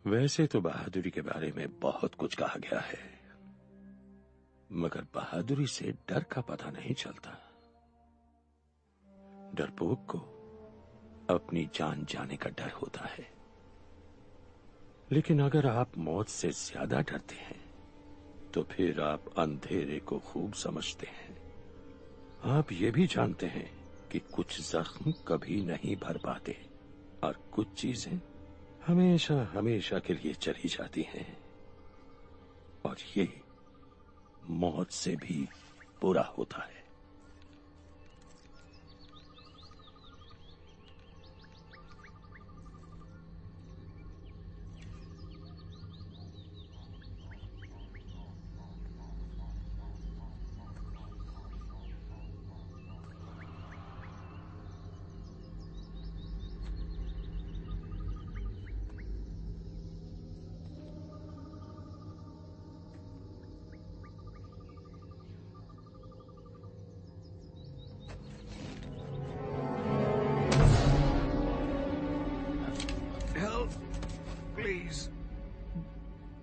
वैसे तो बहादुरी के बारे में बहुत कुछ कहा गया है, मगर बहादुरी से डर का पता नहीं चलता। डरपोक को अपनी जान जाने का डर होता है, लेकिन अगर आप मौत से ज्यादा डरते हैं तो फिर आप अंधेरे को खूब समझते हैं। आप ये भी जानते हैं कि कुछ जख्म कभी नहीं भर पाते और कुछ चीजें हमेशा हमेशा के लिए चली जाती हैं, और ये मौत से भी बुरा होता है।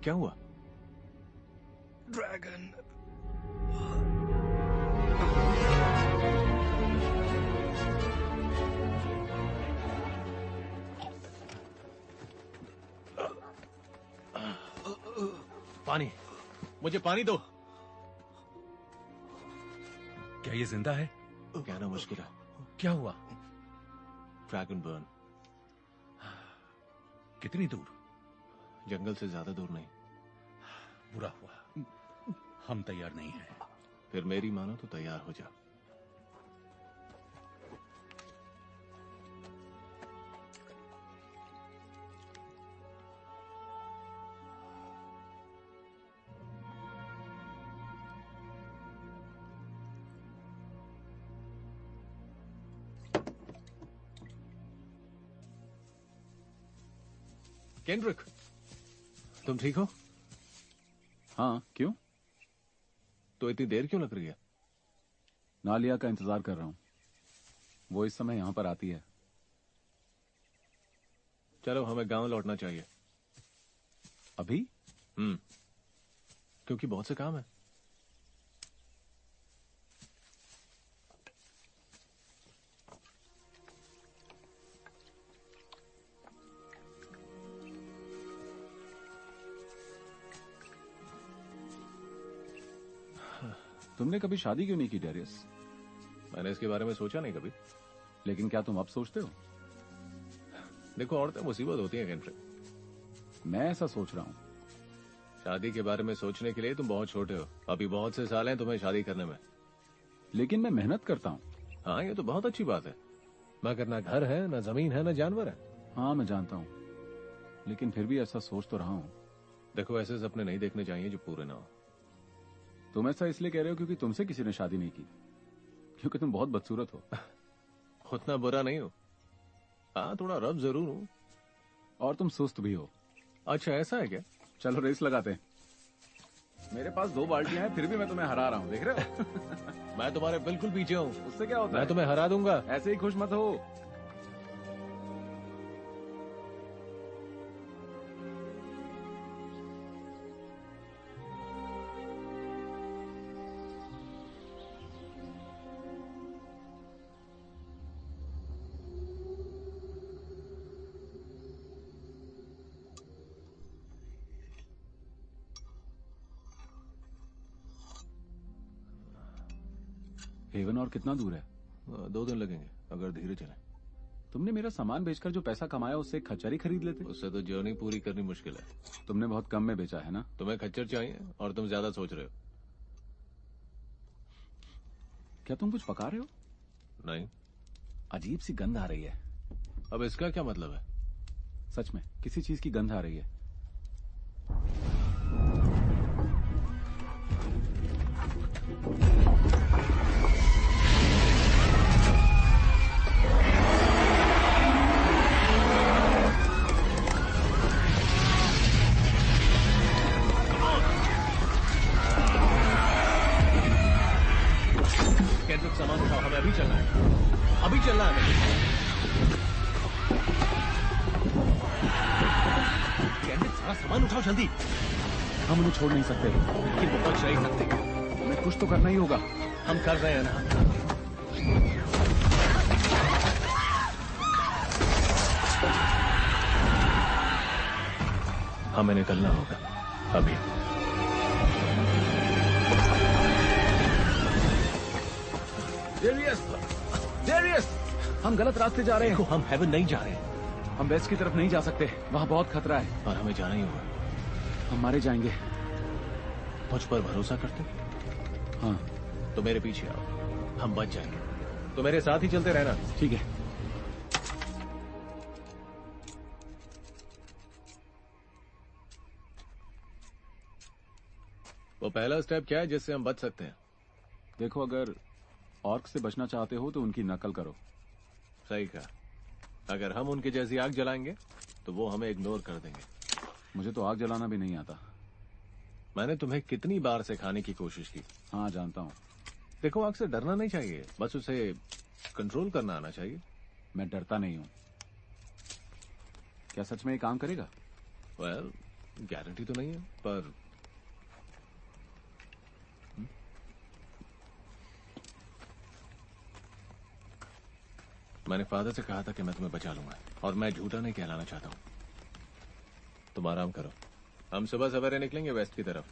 क्या हुआ? ड्रैगन। पानी, मुझे पानी दो। क्या ये जिंदा है? कहना मुश्किल है। क्या हुआ? Dragon burn. कितनी दूर? जंगल से ज्यादा दूर नहीं। बुरा हुआ, हम तैयार नहीं हैं। फिर मेरी मानो तो तैयार हो जा। केंड्रिक, तुम ठीक हो? हाँ, क्यों? तो इतनी देर क्यों लग रही है? नालिया का इंतजार कर रहा हूं। वो इस समय यहां पर आती है। चलो, हमें गांव लौटना चाहिए। अभी? क्योंकि बहुत से काम है। तुमने कभी शादी क्यों नहीं की डेरियस? मैंने इसके बारे में सोचा नहीं कभी। लेकिन क्या तुम अब सोचते हो? देखो, औरतें मुसीबत होती हैं केंद्र। मैं ऐसा सोच रहा हूं। शादी के बारे में सोचने के लिए तुम बहुत छोटे हो। अभी बहुत से साल हैं तुम्हें शादी करने में। लेकिन मैं मेहनत करता हूं। हाँ, ये तो बहुत अच्छी बात है, मगर ना घर है, ना जमीन है, ना जानवर है। हाँ, मैं जानता हूं, लेकिन फिर भी ऐसा सोच तो रहा हूं। देखो, ऐसे सपने नहीं देखने चाहिए जो पूरे ना हो। तुम ऐसा इसलिए कह रहे हो क्योंकि तुमसे किसी ने शादी नहीं की? क्योंकि तुम बहुत बदसूरत हो? उतना बुरा नहीं हो। हाँ, थोड़ा रफ जरूर हूँ। और तुम सुस्त भी हो। अच्छा, ऐसा है क्या? चलो रेस लगाते हैं। मेरे पास 2 बाल्टियां हैं, फिर भी मैं तुम्हें हरा रहा हूं, देख रहे हो? मैं तुम्हारे बिल्कुल पीछे हूँ। उससे क्या होता है? मैं तुम्हें हरा दूंगा। ऐसे ही खुश मत हो। हेवन और कितना दूर है? 2 दिन लगेंगे अगर धीरे चले। तुमने मेरा सामान बेचकर जो पैसा कमाया उससे एक खच्चर ही खरीद लेते। उससे तो जर्नी पूरी करनी मुश्किल है। तुमने बहुत कम में बेचा है ना? तुम्हें खच्चर चाहिए और तुम ज्यादा सोच रहे हो। क्या तुम कुछ पका रहे हो? नहीं। अजीब सी गंध आ रही है। अब इसका क्या मतलब है? सच में किसी चीज की गंध आ रही है। केंद्रिक, सामान उठाओ, हमें अभी चलना है। अभी चलना है हमें। सामान उठाओ जल्दी। हम उन्हें छोड़ नहीं सकते। लेकिन वो बच नहीं सकते। हमें कुछ तो करना ही होगा। हम कर रहे हैं ना। हमें निकलना होगा अभी। डेरियस, हम गलत रास्ते जा रहे हैं। हम हेवन नहीं जा रहे। हम वेस्ट की तरफ नहीं जा सकते, वहाँ बहुत खतरा है। और हमें जाना ही होगा। हम मारे जाएंगे। मुझ पर भरोसा करते? हाँ। तो मेरे पीछे आओ, हम बच जाएंगे। तो मेरे साथ ही चलते रहना। ठीक है। वो पहला स्टेप क्या है जिससे हम बच सकते हैं? देखो, अगर ऑर्क से बचना चाहते हो तो उनकी नकल करो। सही कहा। अगर हम उनकी जैसी आग जलाएंगे तो वो हमें इग्नोर कर देंगे। मुझे तो आग जलाना भी नहीं आता। मैंने तुम्हें कितनी बार सिखाने की कोशिश की। हाँ, जानता हूँ। देखो, आग से डरना नहीं चाहिए, बस उसे कंट्रोल करना आना चाहिए। मैं डरता नहीं हूँ। क्या सच में ये काम करेगा? वेल, गारंटी तो नहीं है, पर मैंने फादर से कहा था कि मैं तुम्हें बचा लूंगा, और मैं झूठा नहीं कहलाना चाहता हूं। तुम आराम करो, हम सुबह सवेरे निकलेंगे वेस्ट की तरफ।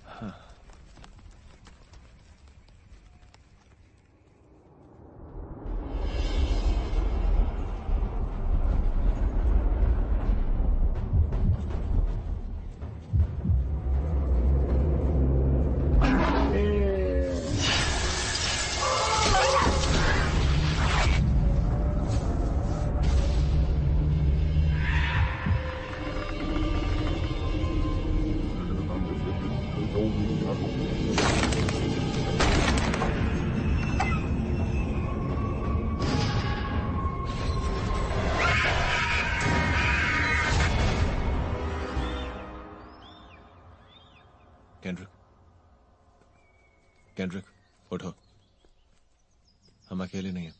हाँ। केंड्रिक, उठो, हम अकेले नहीं हैं।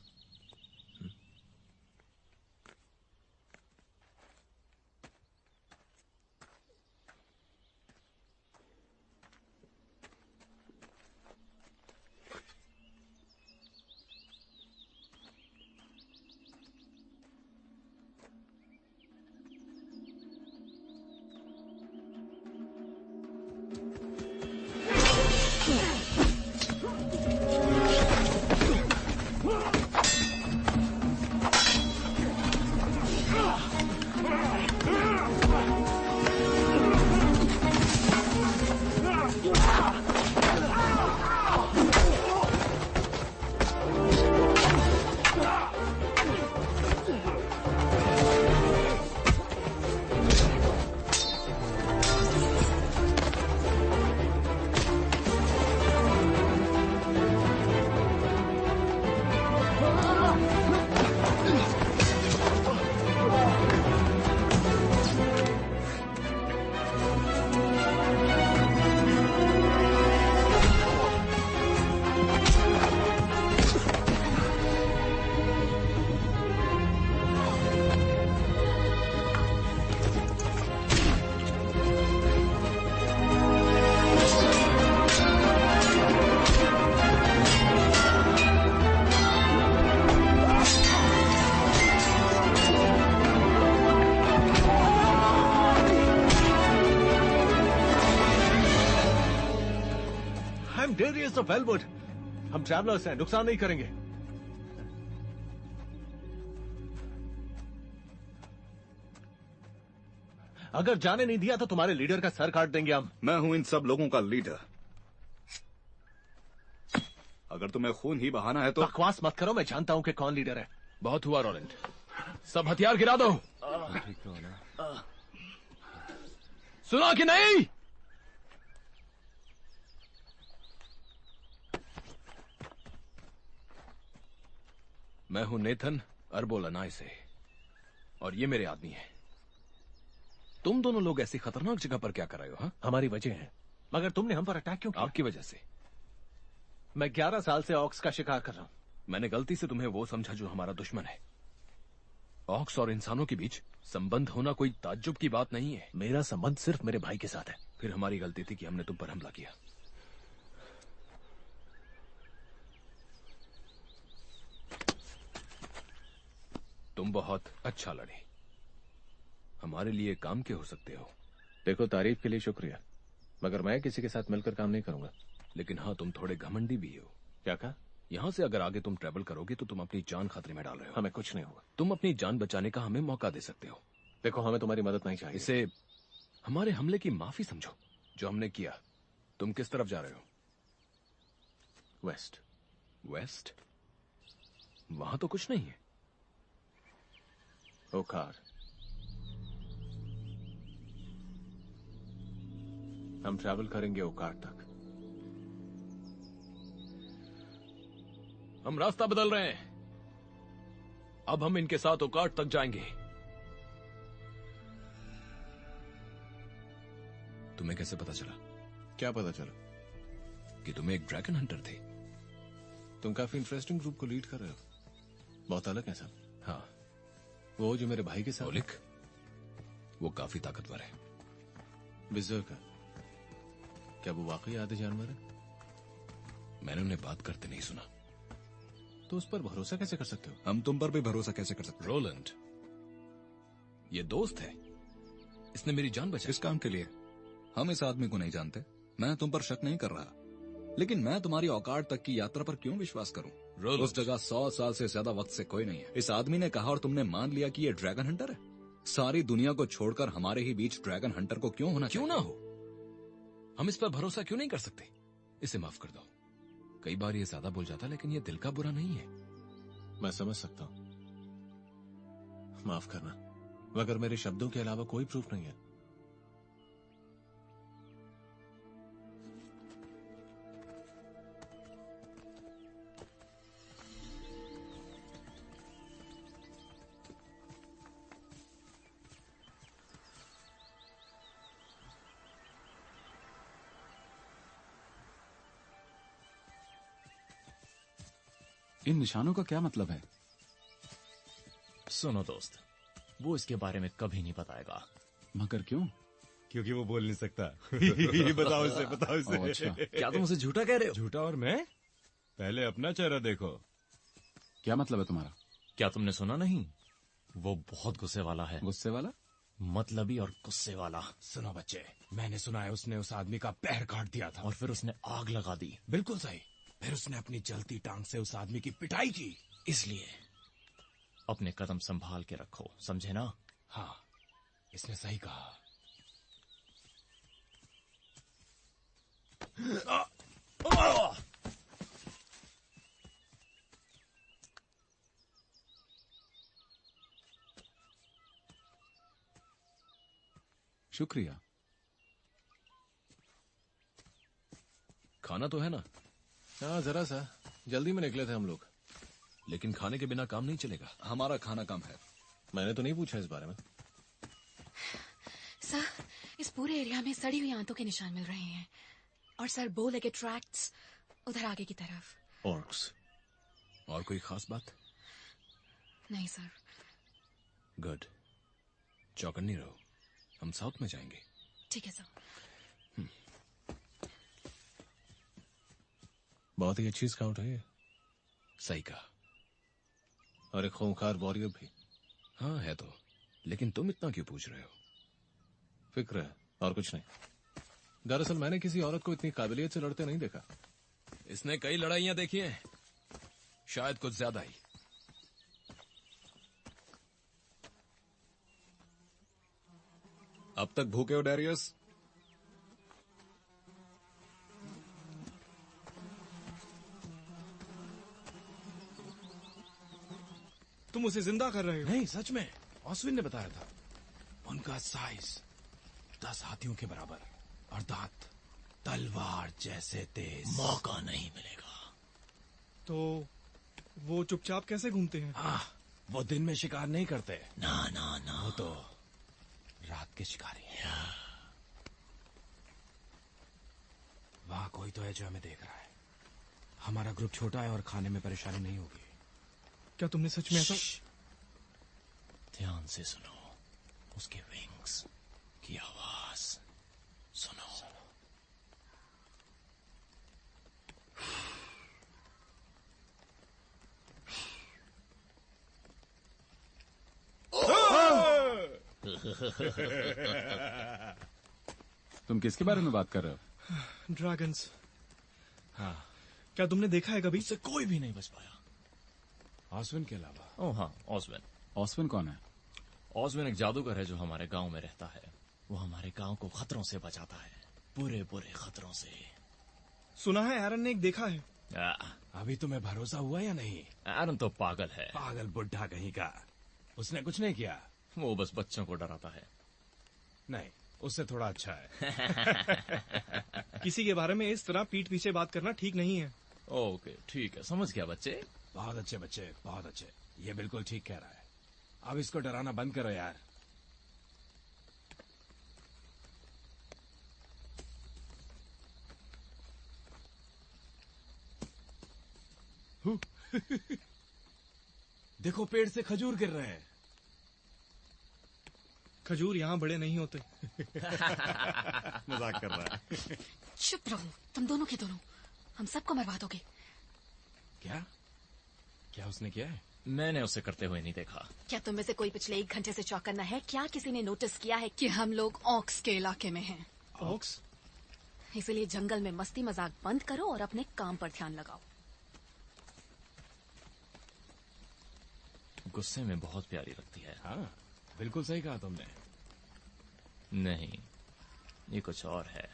डेरियस ऑफ एल्वुड, हम ट्रैवलर्स हैं, नुकसान नहीं करेंगे। अगर जाने नहीं दिया तो तुम्हारे लीडर का सर काट देंगे हम। मैं हूं इन सब लोगों का लीडर। अगर तुम्हें खून ही बहाना है तो बकवास मत करो, मैं जानता हूं कि कौन लीडर है। बहुत हुआ रोलेंट, सब हथियार गिरा दो। सुना कि नहीं? मैं हूं नेथन अर्बोलानाई से, और ये मेरे आदमी हैं। तुम दोनों लोग ऐसी खतरनाक जगह पर क्या कर रहे हो? हाँ, हमारी वजह है। मगर तुमने हम पर अटैक क्यों किया? आपकी वजह से। मैं 11 साल से ऑक्स का शिकार कर रहा हूं। मैंने गलती से तुम्हें वो समझा जो हमारा दुश्मन है। ऑक्स और इंसानों के बीच संबंध होना कोई ताज्जुब की बात नहीं है। मेरा संबंध सिर्फ मेरे भाई के साथ है। फिर हमारी गलती थी कि हमने तुम पर हमला किया। तुम बहुत अच्छा लड़े। हमारे लिए काम के हो सकते हो। देखो, तारीफ के लिए शुक्रिया, मगर मैं किसी के साथ मिलकर काम नहीं करूंगा। लेकिन हाँ, तुम थोड़े घमंडी भी हो। क्या कहा? यहाँ से अगर आगे तुम ट्रेवल करोगे तो तुम अपनी जान खतरे में डाल रहे हो। हमें कुछ नहीं होगा। तुम अपनी जान बचाने का हमें मौका दे सकते हो। देखो, हमें तुम्हारी मदद नहीं चाहिए। इसे हमारे हमले की माफी समझो जो हमने किया। तुम किस तरफ जा रहे हो? वेस्ट। वेस्ट? वहां तो कुछ नहीं है। ओकार। हम ट्रैवल करेंगे ओकार तक। हम रास्ता बदल रहे हैं। अब हम इनके साथ ओकाट तक जाएंगे। तुम्हें कैसे पता चला? क्या पता चला? कि तुम एक ड्रैगन हंटर थे। तुम काफी इंटरेस्टिंग ग्रुप को लीड कर रहे हो। बहुत अलग है सब। हाँ, वो जो मेरे भाई के साथ। ओलिक, वो काफी ताकतवर है। बिजर्कर, क्या वो वाकई आधे जानवर है? मैंने उन्हें बात करते नहीं सुना। तो उस पर भरोसा कैसे कर सकते हो? हम तुम पर भी भरोसा कैसे कर सकते हैं? रोलैंड, ये दोस्त है। इसने मेरी जान बचाई। किस काम के लिए? हम इस आदमी को नहीं जानते। मैं तुम पर शक नहीं कर रहा, लेकिन मैं तुम्हारी औकात तक की यात्रा पर क्यों विश्वास करूं? रोलैंड, उस जगह 100 साल से ज्यादा वक्त से कोई नहीं है। इस आदमी ने कहा और तुमने मान लिया कि ये ड्रैगन हंटर है। सारी दुनिया को छोड़कर हमारे ही बीच ड्रैगन हंटर को क्यों होना क्यों चाहिए? ना हो? हम इस पर भरोसा क्यों नहीं कर सकते? इसे माफ कर दो। कई बार ये ज्यादा बोल जाता, लेकिन ये दिल का बुरा नहीं है। मैं समझ सकता हूं, माफ करना, मगर मेरे शब्दों के अलावा कोई प्रूफ नहीं है। इन निशानों का क्या मतलब है? सुनो दोस्त, वो इसके बारे में कभी नहीं बताएगा। मगर क्यों? क्योंकि वो बोल नहीं सकता। बताओ इसे, बताओ इसे। ओह, अच्छा। क्या तुम उसे झूठा कह रहे हो? झूठा? और मैं? पहले अपना चेहरा देखो। क्या मतलब है तुम्हारा? क्या तुमने सुना नहीं? वो बहुत गुस्से वाला है। गुस्से वाला? मतलबी और गुस्से वाला। सुनो बच्चे, मैंने सुना है उसने उस आदमी का पैर काट दिया था। और फिर उसने आग लगा दी। बिल्कुल सही। फिर उसने अपनी जलती टांग से उस आदमी की पिटाई की। इसलिए अपने कदम संभाल के रखो, समझे ना? हाँ, इसने सही कहा। शुक्रिया। खाना तो है ना? हाँ, जरा सा। जल्दी में निकले थे हम लोग। लेकिन खाने के बिना काम नहीं चलेगा। हमारा खाना कम है। मैंने तो नहीं पूछा इस बारे में। सर, इस पूरे एरिया में सड़ी हुई आंतों के निशान मिल रहे हैं। और सर, बो लेगे ट्रैक्ट्स उधर आगे की तरफ। ऑर्क्स। और कोई खास बात? नहीं सर। गुड। चौकन्नी रहो, हम साउथ में जाएंगे। ठीक है सर। बहुत ही अच्छी स्काउट है ये। सही कहा। और एक खूंखार वॉरियर भी। हाँ है तो, लेकिन तुम इतना क्यों पूछ रहे हो? फिक्र है और कुछ नहीं। दरअसल मैंने किसी औरत को इतनी काबिलियत से लड़ते नहीं देखा। इसने कई लड़ाइयां देखी हैं, शायद कुछ ज्यादा ही। अब तक भूखे हो डैरियस? तुम उसे जिंदा कर रहे हो? नहीं, सच में। ऑस्विन ने बताया था। उनका साइज 10 हाथियों के बराबर और दांत तलवार जैसे तेज। मौका नहीं मिलेगा। तो वो चुपचाप कैसे घूमते हैं? हाँ, वो दिन में शिकार नहीं करते। ना ना ना, वो तो रात के शिकारी हैं। वहां कोई तो है जो हमें देख रहा है। हमारा ग्रुप छोटा है और खाने में परेशानी नहीं होगी। क्या तुमने सच में ऐसा? ध्यान से सुनो। उसके विंग्स की आवाज सुनो। तुम किसके बारे में बात कर रहे हो? ड्रैगन्स। हाँ, क्या तुमने देखा है कभी? उससे कोई भी नहीं बच पाया। ऑस्विन के अलावा। ओह हाँ, ऑस्विन। ऑस्विन कौन है? ऑस्विन एक जादूगर है जो हमारे गांव में रहता है। वो हमारे गांव को खतरों से बचाता है, बुरे बुरे खतरों से। सुना है एरन ने एक देखा है। अभी तुम्हें भरोसा हुआ या नहीं? एरन तो पागल है। पागल बुढ़ा कहीं का। उसने कुछ नहीं किया। वो बस बच्चों को डराता है। नहीं, उससे थोड़ा अच्छा है। किसी के बारे में इस तरह पीठ पीछे बात करना ठीक नहीं है। ओके, ठीक है, समझ गया बच्चे। बहुत अच्छे बच्चे, बहुत अच्छे। ये बिल्कुल ठीक कह रहा है। अब इसको डराना बंद करो यार। देखो, पेड़ से खजूर गिर रहे हैं। खजूर यहाँ बड़े नहीं होते। मजाक कर रहा है। चुप रहो तुम दोनों के दोनों, हम सबको मरवा दोगे। क्या क्या उसने किया है? मैंने उसे करते हुए नहीं देखा। क्या तुम में से कोई पिछले 1 घंटे से चौकन्ना है? क्या किसी ने नोटिस किया है कि हम लोग ऑक्स के इलाके में हैं? ऑक्स? इसलिए जंगल में मस्ती मजाक बंद करो और अपने काम पर ध्यान लगाओ। गुस्से में बहुत प्यारी लगती है। हाँ, बिल्कुल सही कहा तुमने। नहीं, ये कुछ और है।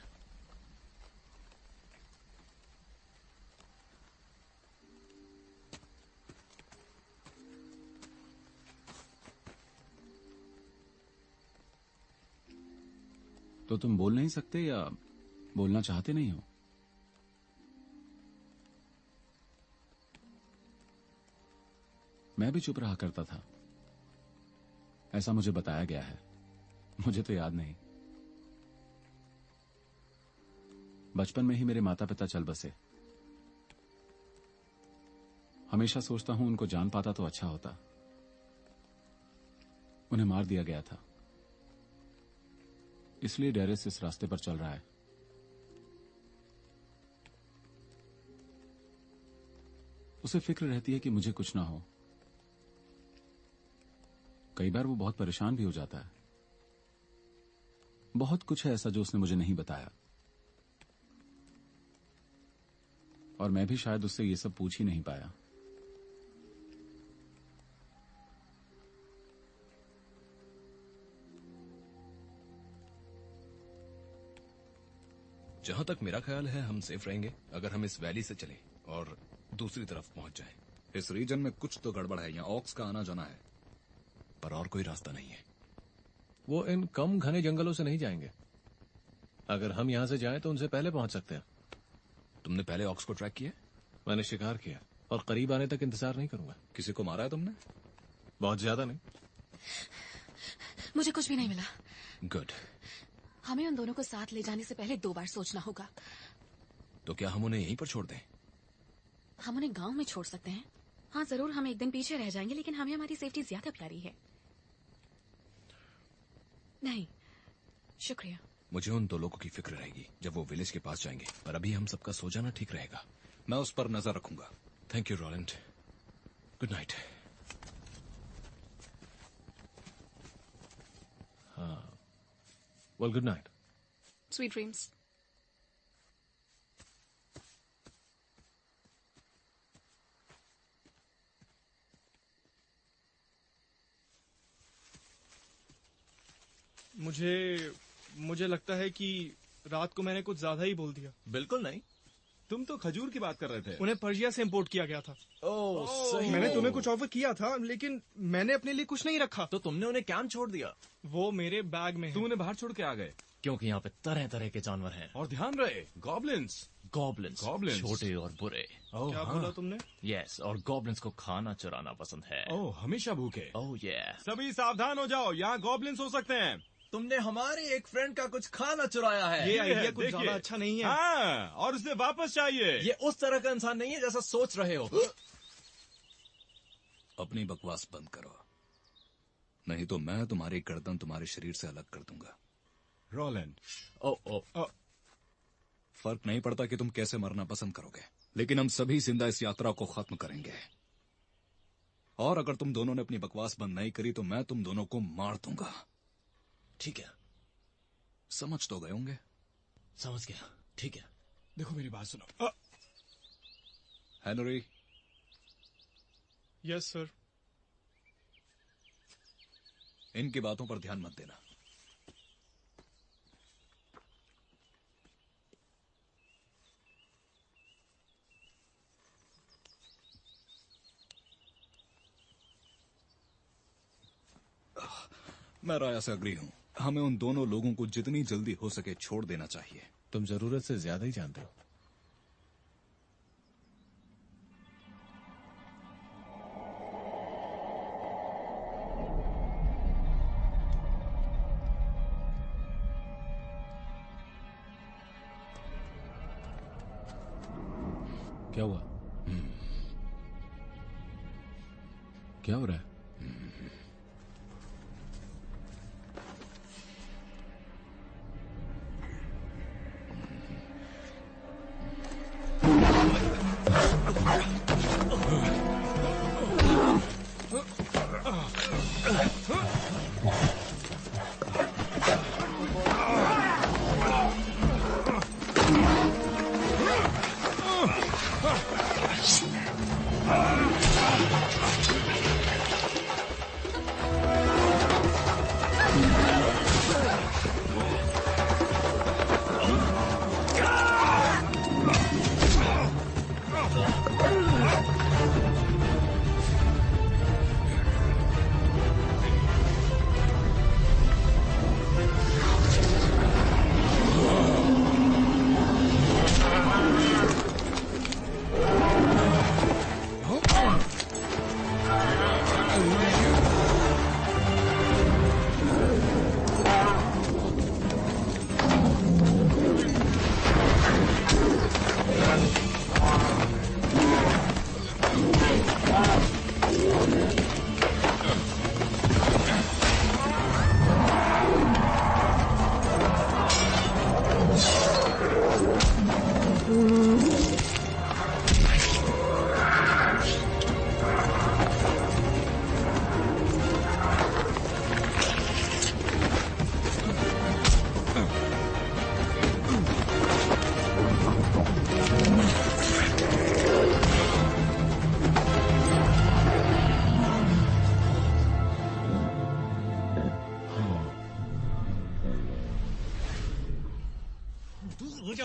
तो तुम बोल नहीं सकते या बोलना चाहते नहीं हो? मैं भी चुप रहा करता था, ऐसा मुझे बताया गया है। मुझे तो याद नहीं। बचपन में ही मेरे माता पिता चल बसे। हमेशा सोचता हूं उनको जान पाता तो अच्छा होता। उन्हें मार दिया गया था, इसलिए डेरेस इस रास्ते पर चल रहा है। उसे फिक्र रहती है कि मुझे कुछ ना हो। कई बार वो बहुत परेशान भी हो जाता है। बहुत कुछ है ऐसा जो उसने मुझे नहीं बताया, और मैं भी शायद उससे ये सब पूछ ही नहीं पाया। जहां तक मेरा ख्याल है हम सेफ रहेंगे अगर हम इस वैली से चलें और दूसरी तरफ पहुंच जाएं। इस रीजन में कुछ तो गड़बड़ है। यहाँ ऑक्स का आना जाना है, पर और कोई रास्ता नहीं है। वो इन कम घने जंगलों से नहीं जाएंगे। अगर हम यहां से जाएं तो उनसे पहले पहुंच सकते हैं। तुमने पहले ऑक्स को ट्रैक किया? मैंने शिकार किया और करीब आने तक इंतजार नहीं करूंगा। किसी को मारा है तुमने? बहुत ज्यादा नहीं। मुझे कुछ भी नहीं मिला। गुड। हमें उन दोनों को साथ ले जाने से पहले 2 बार सोचना होगा। तो क्या हम उन्हें यहीं पर छोड़ दें? हम उन्हें गांव में छोड़ सकते हैं। हाँ जरूर, हम एक दिन पीछे रह जाएंगे, लेकिन हमें हमारी सेफ्टी ज्यादा प्यारी है। नहीं, शुक्रिया। मुझे उन 2 लोगों की फिक्र रहेगी जब वो विलेज के पास जाएंगे, पर अभी हम सबका सो जाना ठीक रहेगा। मैं उस पर नजर रखूंगा। Thank you Roland. Good night. हाँ, well good night. Sweet dreams. मुझे लगता है कि रात को मैंने कुछ ज्यादा ही बोल दिया। बिल्कुल नहीं, तुम तो खजूर की बात कर रहे थे। उन्हें पर्शिया से इंपोर्ट किया गया था। ओह सही। मैंने तुम्हें कुछ ऑफर किया था, लेकिन मैंने अपने लिए कुछ नहीं रखा। तो तुमने उन्हें कैंप छोड़ दिया? वो मेरे बैग में है। तुम उन्हें बाहर छोड़ के आ गए क्योंकि यहाँ पे तरह तरह के जानवर हैं। और ध्यान रहे, गॉब्लिन्स। गॉब्लिन्स, छोटे और बुरे। क्या बोला तुमने? यस, और गॉब्लिन्स को खाना चुराना पसंद है। ओह, हमेशा भूखे। ओह ये। सभी सावधान हो जाओ, यहाँ गॉब्लिन्स हो सकते हैं। तुमने हमारे एक फ्रेंड का कुछ खाना चुराया है। ये आइडिया कुछ ज्यादा अच्छा नहीं है। हाँ, और उसे वापस चाहिए। ये उस तरह का इंसान नहीं है जैसा सोच रहे हो। अपनी बकवास बंद करो। नहीं तो मैं तुम्हारी गर्दन तुम्हारे शरीर से अलग कर दूंगा। रोलैंड, ओ फर्क नहीं पड़ता कि तुम कैसे मरना पसंद करोगे, लेकिन हम सभी जिंदा इस यात्रा को खत्म करेंगे। और अगर तुम दोनों ने अपनी बकवास बंद नहीं करी तो मैं तुम दोनों को मार दूंगा। ठीक है, समझ तो गए होंगे। समझ गया। ठीक है, देखो मेरी बात सुनो। Henry, yes sir. इनकी बातों पर ध्यान मत देना। मैं राया से अग्री हूं। हमें उन दोनों लोगों को जितनी जल्दी हो सके छोड़ देना चाहिए। तुम जरूरत से ज्यादा ही जानते हो। क्या हुआ? क्या हो रहा है?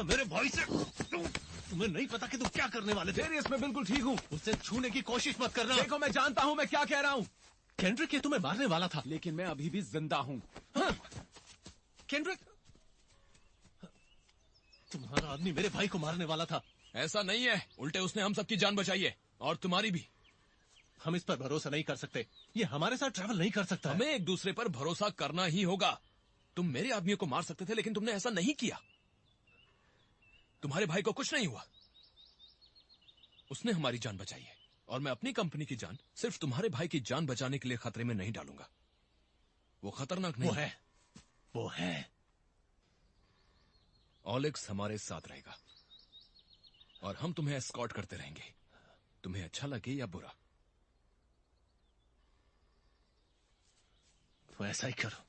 मेरे भाई से तुम्हें नहीं पता कि तुम क्या करने वाले थे। इसमें बिल्कुल ठीक हूँ। उससे छूने की कोशिश मत करना। देखो मैं जानता हूँ मैं क्या कह रहा हूँ। केंड्रिक ये तुम्हें मारने वाला था। लेकिन मैं अभी भी जिंदा हूँ। हाँ? केंड्रिक, तुम्हारा आदमी मेरे भाई को मारने वाला था। ऐसा नहीं है, उल्टे उसने हम सबकी जान बचाई है और तुम्हारी भी। हम इस पर भरोसा नहीं कर सकते। ये हमारे साथ ट्रैवल नहीं कर सकता। हमें एक दूसरे पर भरोसा करना ही होगा। तुम मेरे आदमियों को मार सकते थे लेकिन तुमने ऐसा नहीं किया। तुम्हारे भाई को कुछ नहीं हुआ, उसने हमारी जान बचाई है और मैं अपनी कंपनी की जान सिर्फ तुम्हारे भाई की जान बचाने के लिए खतरे में नहीं डालूंगा। वो खतरनाक नहीं। वो है। ऑलेक्स हमारे साथ रहेगा और हम तुम्हें एस्कॉर्ट करते रहेंगे, तुम्हें अच्छा लगे या बुरा। तो ऐसा ही करो।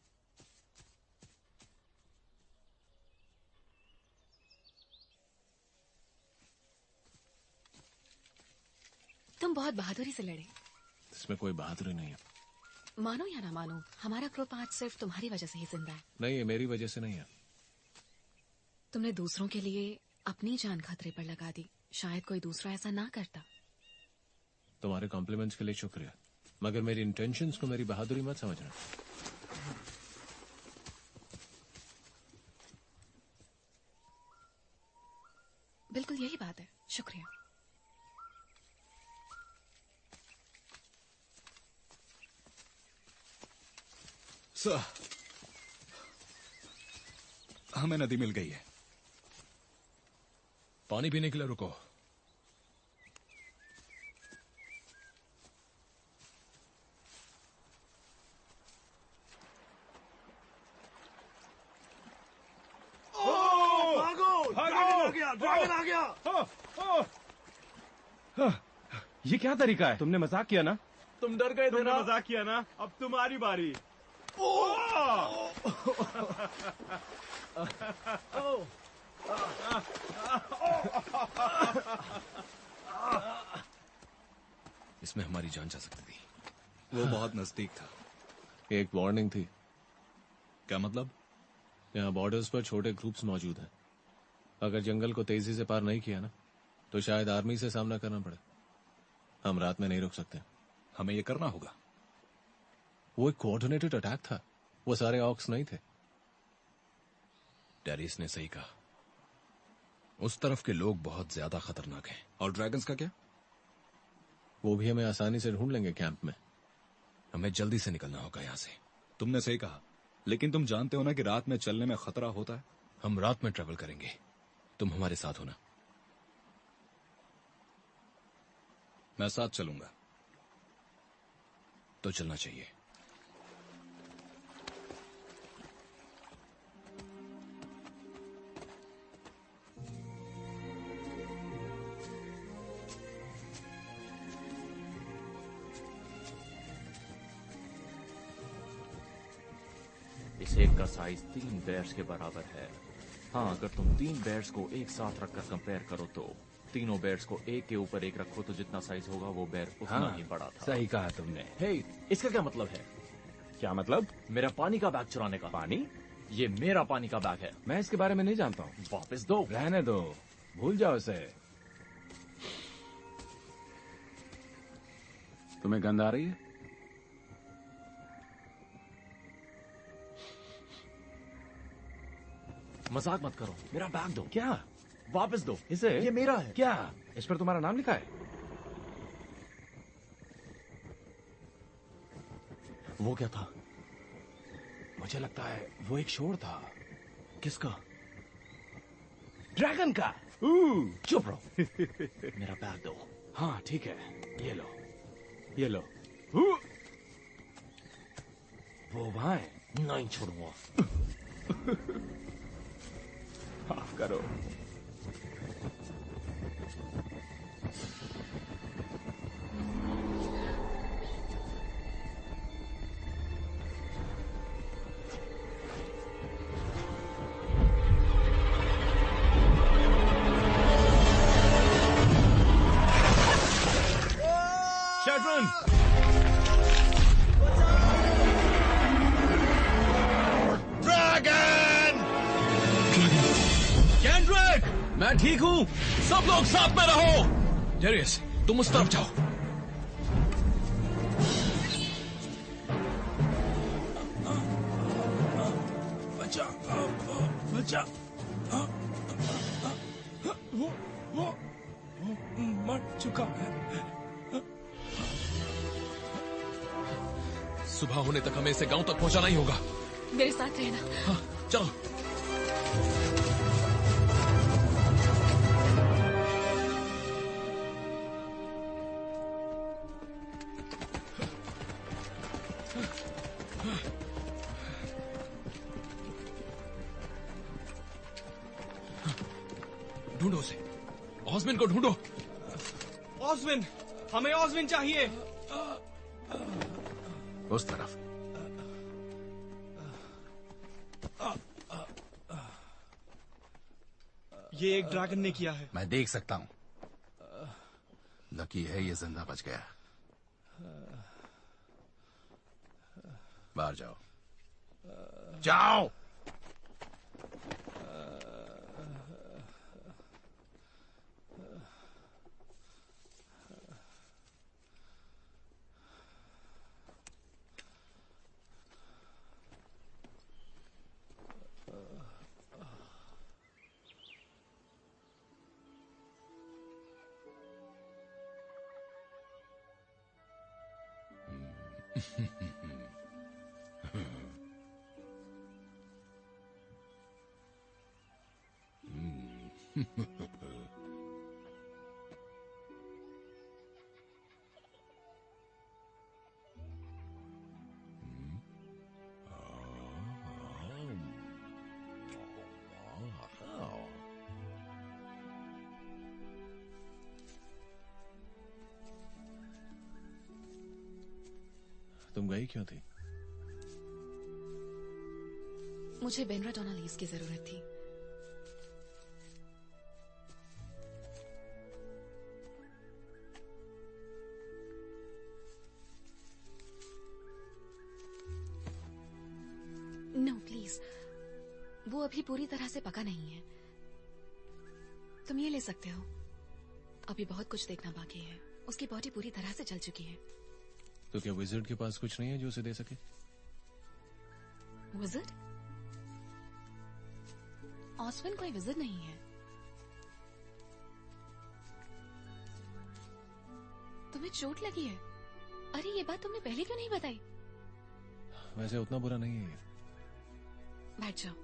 तुम बहुत बहादुरी से लड़े। इसमें कोई बहादुरी नहीं है। मानो या ना मानो, हमारा ग्रुप आज सिर्फ तुम्हारी वजह से ही जिंदा है। नहीं, ये मेरी वजह से नहीं है। तुमने दूसरों के लिए अपनी जान खतरे पर लगा दी। शायद कोई दूसरा ऐसा ना करता। तुम्हारे कॉम्प्लीमेंट्स के लिए शुक्रिया, मगर मेरी इंटेंशंस को मेरी बहादुरी मत समझना। बिल्कुल यही बात है। शुक्रिया। सर, हमें नदी मिल गई है। पानी पीने के लिए रुको। गया, ड्रैगन आ गया। ये क्या तरीका है? तुमने मजाक किया ना? तुम डर गए थे ना? मजाक किया ना? अब तुम्हारी बारी। इसमें हमारी जान जा सकती थी। वो बहुत नजदीक था। एक वार्निंग थी। क्या मतलब? यहाँ बॉर्डर्स पर छोटे ग्रुप्स मौजूद हैं। अगर जंगल को तेजी से पार नहीं किया ना, तो शायद आर्मी से सामना करना पड़े। हम रात में नहीं रुक सकते। हमें ये करना होगा। वो एक कोऑर्डिनेटेड अटैक था। वो सारे ऑक्स नहीं थे। डेरिस ने सही कहा। उस तरफ के लोग बहुत ज्यादा खतरनाक हैं। और ड्रैगन्स का क्या? वो भी हमें आसानी से ढूंढ लेंगे कैंप में। हमें जल्दी से निकलना होगा यहाँ से। तुमने सही कहा, लेकिन तुम जानते हो ना कि रात में चलने में खतरा होता है। हम रात में ट्रेवल करेंगे। तुम हमारे साथ होना। मैं साथ चलूंगा। तो चलना चाहिए। इस एक का साइज 3 बेयर्स के बराबर है। हाँ, अगर तुम 3 बेयर्स को एक साथ रखकर कंपेयर करो तो तीनों बेयर्स को एक के ऊपर एक रखो तो जितना साइज होगा वो बेयर उतना ही बड़ा था। सही कहा तुमने। हे, इसका क्या मतलब है? क्या मतलब? मेरा पानी का बैग चुराने का। पानी? ये मेरा पानी का बैग है। मैं इसके बारे में नहीं जानता हूँ। वापस दो। रहने दो, भूल जाओ इसे। तुम्हें गंध आ रही है? मजाक मत करो, मेरा बैग दो। क्या? वापस दो इसे? ये मेरा है। क्या इस पर तुम्हारा नाम लिखा है? वो क्या था? मुझे लगता है वो एक शोर था। किसका? ड्रैगन का। चुप रहो। मेरा बैग दो। हाँ ठीक है, ये लो, ये लो। वो वहां है। नहीं छोड़ूंगा। माफ करो। शैटरन! ड्रैगन! कैंड्रिक! मैं ठीक हूँ। सब लोग साथ में रहो। डेरियस, तुम उस तरफ जाओ। बचा, बचा। वो मर चुका है। सुबह होने तक हमें इसे गांव तक पहुंचाना ही होगा। मेरे साथ रहना। हाँ, चलो। ढूंढो उसे। ऑस्विन को ढूंढो। ऑस्विन, हमें ऑस्विन चाहिए। उस तरफ। ये एक ड्रैगन ने किया है। मैं देख सकता हूं। लकी है ये जिंदा बच गया। बाहर जाओ, जाओ। तुम गई क्यों थी? मुझे बेनरा डोनालीज की जरूरत थी। नो प्लीज, वो अभी पूरी तरह से पका नहीं है। तुम ये ले सकते हो। अभी बहुत कुछ देखना बाकी है। उसकी बॉडी पूरी तरह से जल चुकी है। तो क्या विज़र्ड के पास कुछ नहीं है जो उसे दे सके? विज़र्ड? ऑस्विन कोई विज़र्ड नहीं है। तुम्हें चोट लगी है? अरे ये बात तुमने पहले क्यों नहीं बताई? वैसे उतना बुरा नहीं है ये। बैठ जाओ।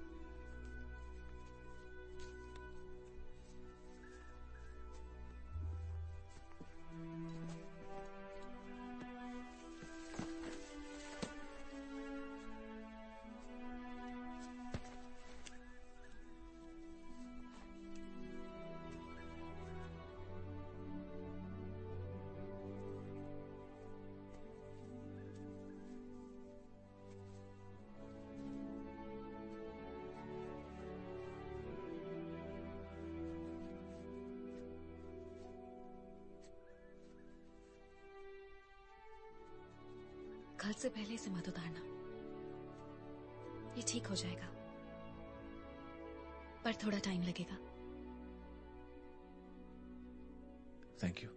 कल से पहले इसे मत उतारना। ये ठीक हो जाएगा, पर थोड़ा टाइम लगेगा। Thank you.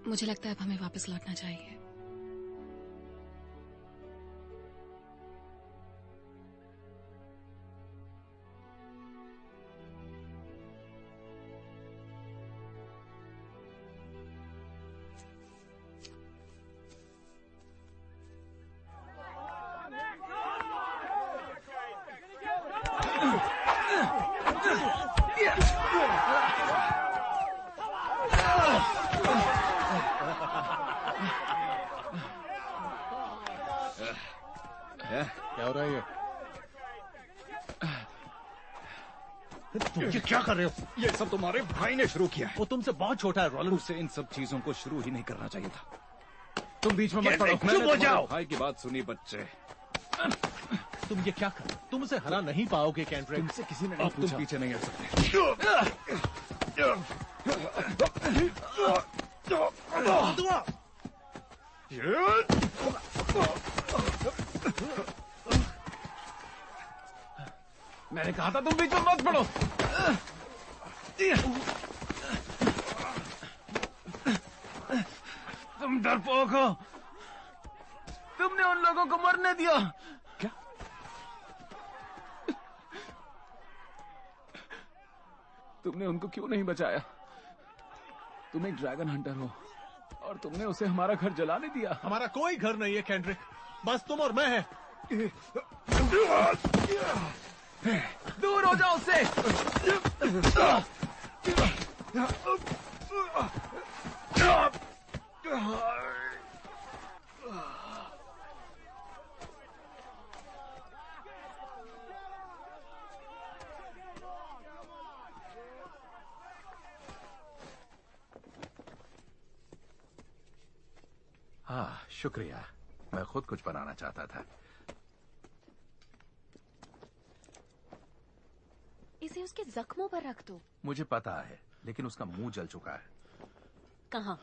मुझे लगता है अब हमें वापस लौटना चाहिए। क्या हो रहा है ये? तुम ये क्या कर रहे हो? ये सब तुम्हारे भाई ने शुरू किया है। वो तुमसे बहुत छोटा है रोलन। उसे इन सब चीजों को शुरू ही नहीं करना चाहिए था। तुम बीच में मत पड़ो। चुप हो जाओ। भाई की बात सुनी बच्चे। तुम ये क्या कर? तुम उसे हरा नहीं पाओगे कैंड्रिक। तुमसे किसी ने नहीं अब तुम पूछा। पीछे नहीं हट सकते। मैंने कहा था तुम बीच में मत पड़ो। तुम डरपोक हो। तुमने उन लोगों को मरने दिया। क्या? तुमने उनको क्यों नहीं बचाया? तुम एक ड्रैगन हंटर हो और तुमने उसे हमारा घर जलाने दिया। हमारा कोई घर नहीं है कैंड्रिक, बस तुम और मैं हैं। दूर हो जाओ उससे। हाँ, शुक्रिया। मैं खुद कुछ बनाना चाहता था। इसे उसके जख्मों पर रख दो। मुझे पता है, लेकिन उसका मुंह जल चुका है। कहाँ?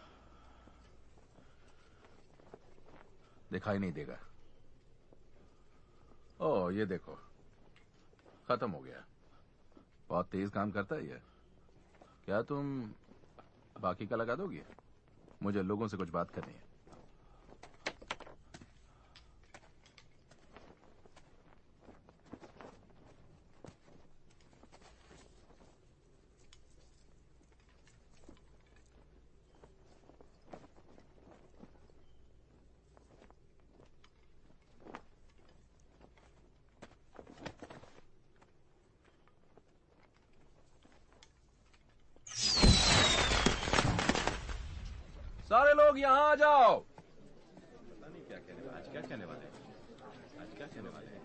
दिखाई नहीं देगा। ओह, ये देखो, खत्म हो गया। बहुत तेज काम करता है ये। क्या तुम बाकी का लगा दोगे? मुझे लोगों से कुछ बात करनी है। सारे लोग यहाँ आ जाओ। पता नहीं क्या कहने वाले। आज क्या कहने वाले हैं? आज क्या कहने वाले हैं?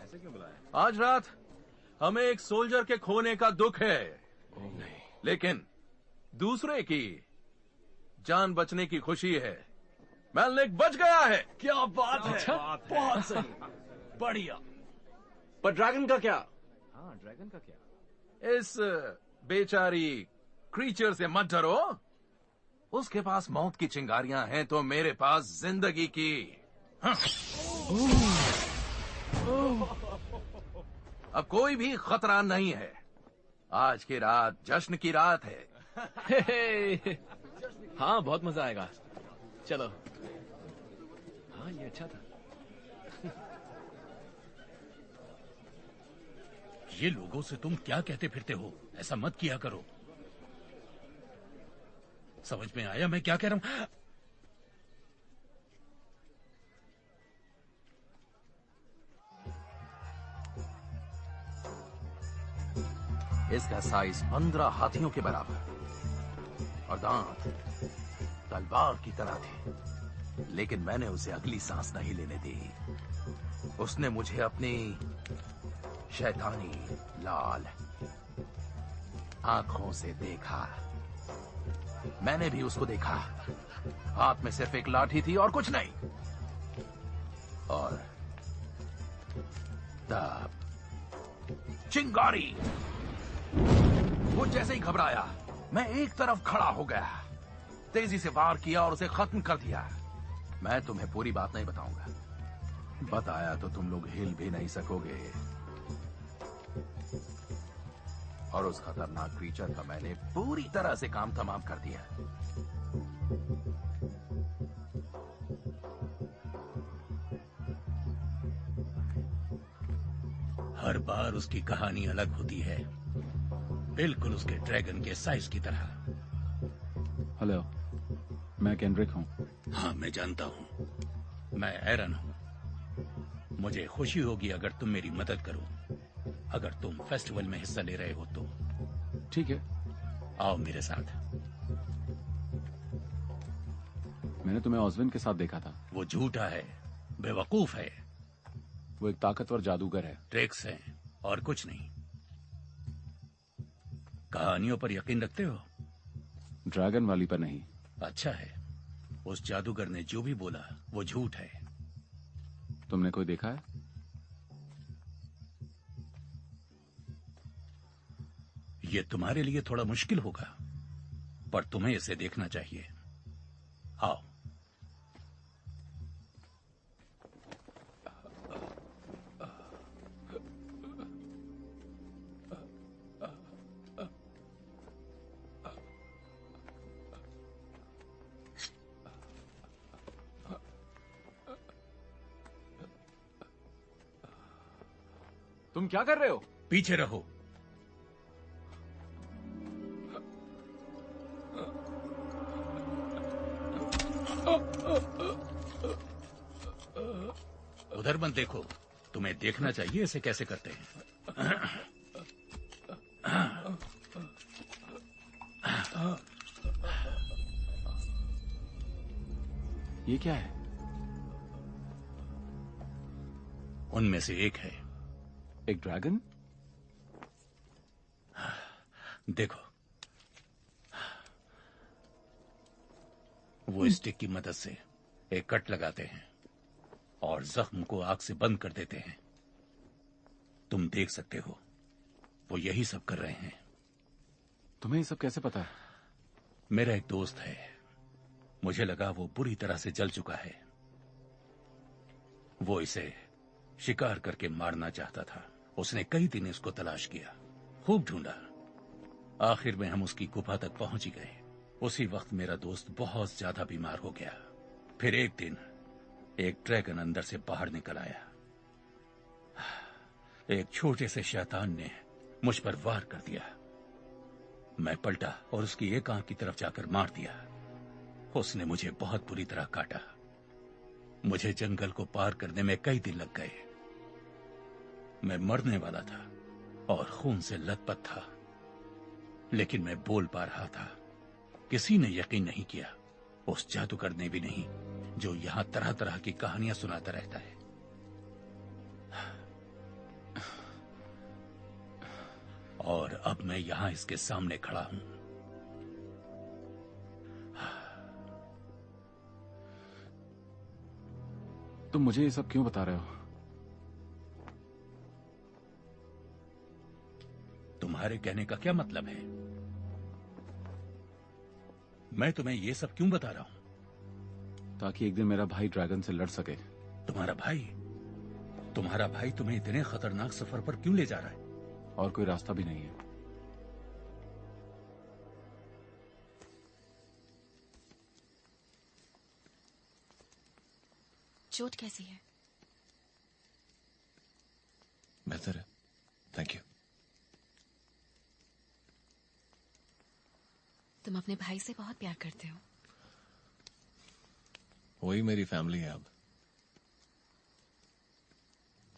ऐसे क्यों बुलाया? आज रात हमें एक सोल्जर के खोने का दुख है, लेकिन दूसरे की जान बचने की खुशी है। मेलनिक बच गया है। क्या बात है। अच्छा? बहुत सही, बढ़िया। पर ड्रैगन का क्या? हाँ, ड्रैगन का क्या? इस बेचारी क्रीचर से मत डरो। उसके पास मौत की चिंगारियां हैं तो मेरे पास जिंदगी की। हाँ। अब कोई भी खतरा नहीं है। आज की रात जश्न की रात है। हाँ, बहुत मजा आएगा। चलो। हाँ, ये अच्छा था। ये लोगों से तुम क्या कहते फिरते हो? ऐसा मत किया करो। समझ में आया मैं क्या कह रहा हूं? इसका साइज 15 हाथियों के बराबर और दांत तलवार की तरह थे, लेकिन मैंने उसे अगली सांस नहीं लेने दी। उसने मुझे अपनी शैतानी लाल आंखों से देखा। मैंने भी उसको देखा। हाथ में सिर्फ एक लाठी थी और कुछ नहीं। और तब चिंगारी। वो जैसे ही घबराया, मैं एक तरफ खड़ा हो गया, तेजी से वार किया और उसे खत्म कर दिया। मैं तुम्हें पूरी बात नहीं बताऊंगा। बताया तो तुम लोग हिल भी नहीं सकोगे। और उस खतरनाक क्रीचर का मैंने पूरी तरह से काम तमाम कर दिया। हर बार उसकी कहानी अलग होती है, बिल्कुल उसके ड्रैगन के साइज की तरह। हेलो, मैं केंड्रिक हूँ। हाँ, मैं जानता हूँ। मैं एरन हूँ। मुझे खुशी होगी अगर तुम मेरी मदद करो, अगर तुम फेस्टिवल में हिस्सा ले रहे हो तो। ठीक है, आओ मेरे साथ। मैंने तुम्हें ऑस्विन के साथ देखा था। वो झूठा है, बेवकूफ है। वो एक ताकतवर जादूगर है। ट्रिक्स हैं और कुछ नहीं। कहानियों पर यकीन रखते हो? ड्रैगन वाली पर नहीं। अच्छा है। उस जादूगर ने जो भी बोला वो झूठ है। तुमने कोई देखा है? ये तुम्हारे लिए थोड़ा मुश्किल होगा, पर तुम्हें इसे देखना चाहिए। आओ। तुम क्या कर रहे हो? पीछे रहो। उधर मत देखो, तुम्हें देखना चाहिए इसे कैसे करते हैं। ये क्या है? उनमें से एक है। एक ड्रैगन? देखो, वो स्टिक की मदद से एक कट लगाते हैं और जख्म को आग से बंद कर देते हैं। तुम देख सकते हो, वो यही सब कर रहे हैं। तुम्हें ये सब कैसे पता है? मेरा एक दोस्त है, मुझे लगा वो बुरी तरह से जल चुका है। वो इसे शिकार करके मारना चाहता था। उसने कई दिन इसको तलाश किया, खूब ढूंढा। आखिर में हम उसकी गुफा तक पहुंच ही गए। उसी वक्त मेरा दोस्त बहुत ज्यादा बीमार हो गया। फिर एक दिन एक ड्रैगन अंदर से बाहर निकल आया। एक छोटे से शैतान ने मुझ पर वार कर दिया। मैं पलटा और उसकी एक आंख की तरफ जाकर मार दिया। उसने मुझे बहुत बुरी तरह काटा। मुझे जंगल को पार करने में कई दिन लग गए। मैं मरने वाला था और खून से लथपथ था, लेकिन मैं बोल पा रहा था। किसी ने यकीन नहीं किया, उस जादूगर ने भी नहीं, जो यहां तरह तरह की कहानियां सुनाता रहता है। और अब मैं यहां इसके सामने खड़ा हूं। तुम मुझे ये सब क्यों बता रहे हो? तुम्हारे कहने का क्या मतलब है? मैं तुम्हें ये सब क्यों बता रहा हूं? ताकि एक दिन मेरा भाई ड्रैगन से लड़ सके। तुम्हारा भाई? तुम्हारा भाई तुम्हें इतने खतरनाक सफर पर क्यों ले जा रहा है? और कोई रास्ता भी नहीं है। चोट कैसी है? बेहतर है, थैंक यू। तुम अपने भाई से बहुत प्यार करते हो। वही मेरी फैमिली है अब।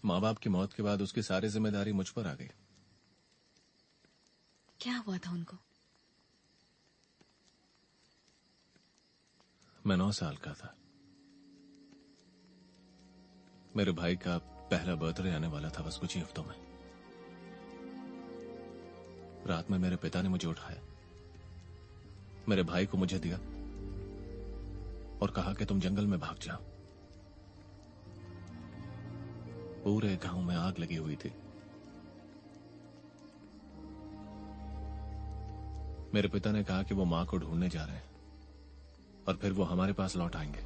माँ बाप की मौत के बाद उसकी सारी जिम्मेदारी मुझ पर आ गई। क्या हुआ था उनको? मैं 9 साल का था। मेरे भाई का पहला बर्थडे आने वाला था बस कुछ ही हफ्तों में। रात में मेरे पिता ने मुझे उठाया, मेरे भाई को मुझे दिया और कहा कि तुम जंगल में भाग जाओ। पूरे गांव में आग लगी हुई थी। मेरे पिता ने कहा कि वो मां को ढूंढने जा रहे हैं और फिर वो हमारे पास लौट आएंगे।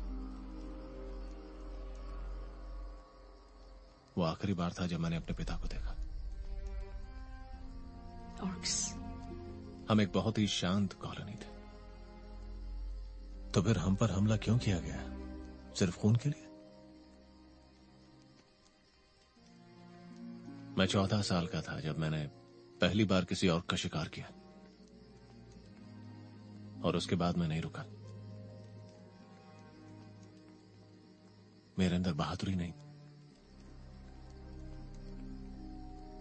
वो आखिरी बार था जब मैंने अपने पिता को देखा। ऑर्क्स। हम एक बहुत ही शांत कॉलोनी थे, तो फिर हम पर हमला क्यों किया गया? सिर्फ खून के लिए? मैं 14 साल का था जब मैंने पहली बार किसी और का शिकार किया, और उसके बाद मैं नहीं रुका। मेरे अंदर बहादुरी नहीं,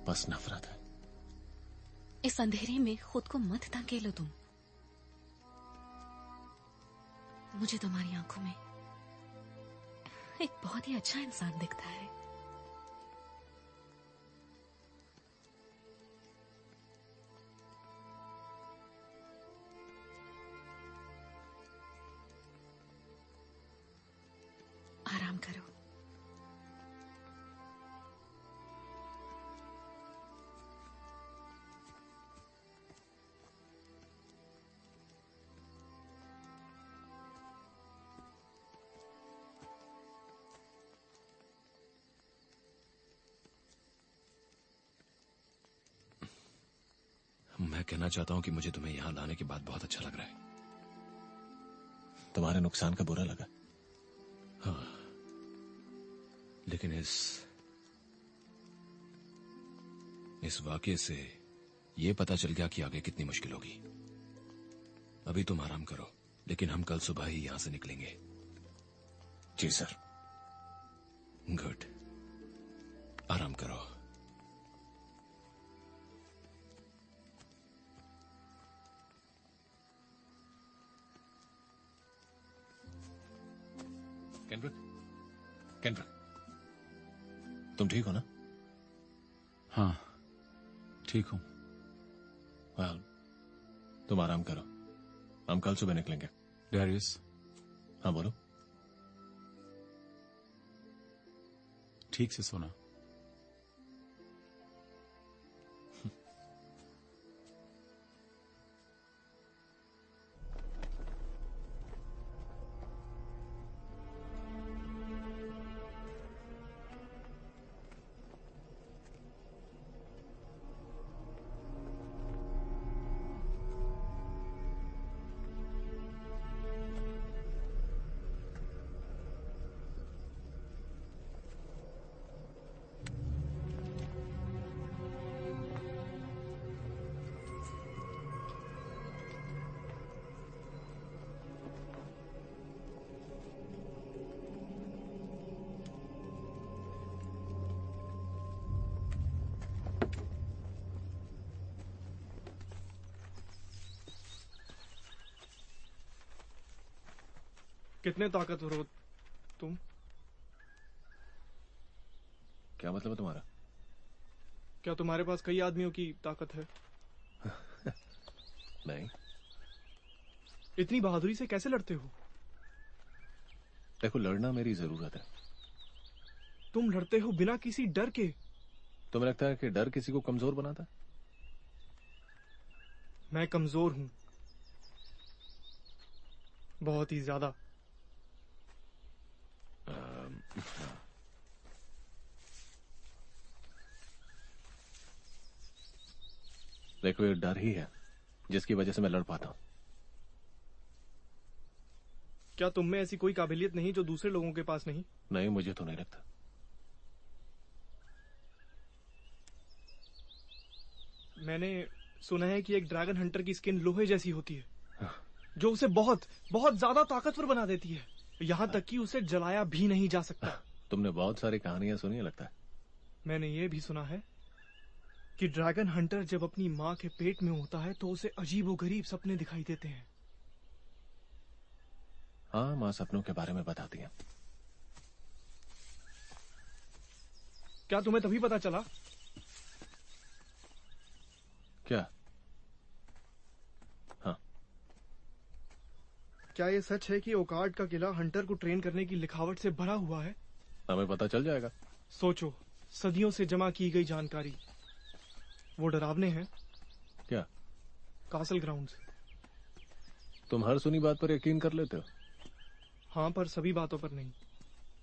बस नफरत है। इस अंधेरे में खुद को मत धकेलो तुम। मुझे तुम्हारी आंखों में एक बहुत ही अच्छा इंसान दिखता है। आराम करो। मैं कहना चाहता हूं कि मुझे तुम्हें यहां लाने के बाद बहुत अच्छा लग रहा है। तुम्हारे नुकसान का बुरा लगा? हाँ, लेकिन इस वाकये से यह पता चल गया कि आगे कितनी मुश्किल होगी। अभी तुम आराम करो, लेकिन हम कल सुबह ही यहां से निकलेंगे। जी सर। गुड, आराम करो। केंड्रिक, तुम ठीक हो ना? हाँ, ठीक हूं। वेल, तुम आराम करो, हम कल सुबह निकलेंगे। डैरियस। हाँ बोलो। ठीक से सोना। कितने ताकतवर हो तुम? क्या मतलब है तुम्हारा? क्या तुम्हारे पास कई आदमियों की ताकत है? नहीं। इतनी बहादुरी से कैसे लड़ते हो? देखो, लड़ना मेरी जरूरत है। तुम लड़ते हो बिना किसी डर के। तुम्हें लगता है कि डर किसी को कमजोर बनाता? मैं कमजोर हूं, बहुत ही ज्यादा। देखो, ये डर ही है जिसकी वजह से मैं लड़ पाता हूं। क्या तुम में ऐसी कोई काबिलियत नहीं जो दूसरे लोगों के पास नहीं? नहीं, मुझे तो नहीं लगता। मैंने सुना है कि एक ड्रैगन हंटर की स्किन लोहे जैसी होती है, जो उसे बहुत बहुत ज्यादा ताकतवर बना देती है, यहां तक कि उसे जलाया भी नहीं जा सकता। तुमने बहुत सारी कहानियां सुनी है लगता है। मैंने ये भी सुना है कि ड्रैगन हंटर जब अपनी माँ के पेट में होता है तो उसे अजीबोगरीब सपने दिखाई देते हैं। हाँ, माँ सपनों के बारे में बताती है। क्या तुम्हें तभी पता चला? क्या? हाँ। क्या ये सच है कि ओकार्ड का किला हंटर को ट्रेन करने की लिखावट से भरा हुआ है? हमें पता चल जाएगा। सोचो, सदियों से जमा की गई जानकारी, वो डरावने हैं। क्या? Castle grounds. तुम हर सुनी बात पर यकीन कर लेते हो? हाँ, पर सभी बातों पर नहीं।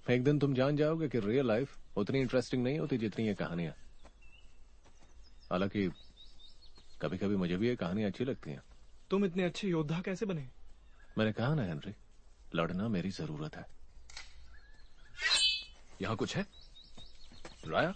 एक दिन तुम जान जाओगे कि रियल लाइफ उतनी इंटरेस्टिंग नहीं होती जितनी ये कहानियां। हालांकि कभी कभी मुझे भी ये कहानियां अच्छी लगती हैं। तुम इतने अच्छे योद्धा कैसे बने? मैंने कहा ना हेनरी, लड़ना मेरी जरूरत है। यहां कुछ है राया?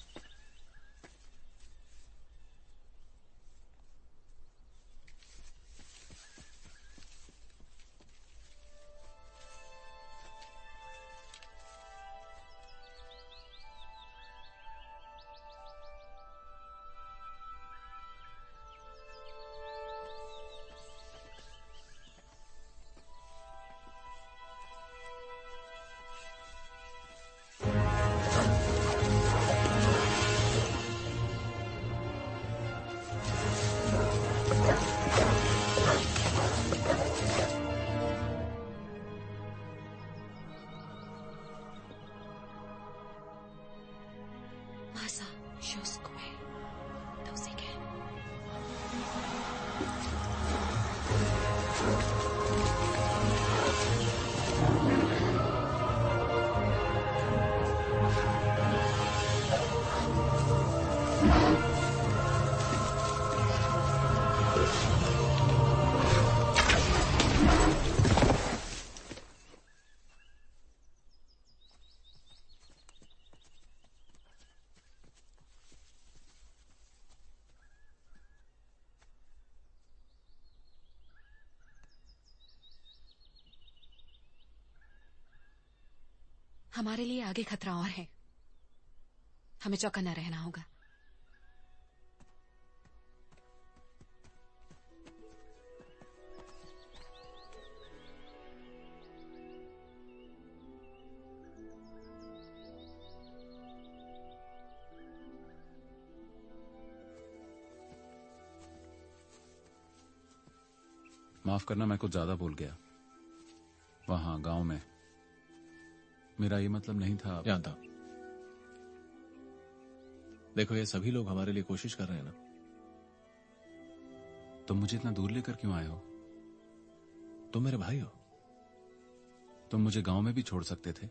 हमारे लिए आगे खतरा और है, हमें चौकन्ना रहना होगा। माफ करना, मैं कुछ ज्यादा बोल गया। वहां गांव में मेरा ये मतलब नहीं था। जानता। देखो, ये सभी लोग हमारे लिए कोशिश कर रहे हैं ना। तुम मुझे इतना दूर लेकर क्यों आए हो? तुम मेरे भाई हो। तुम मुझे गांव में भी छोड़ सकते थे।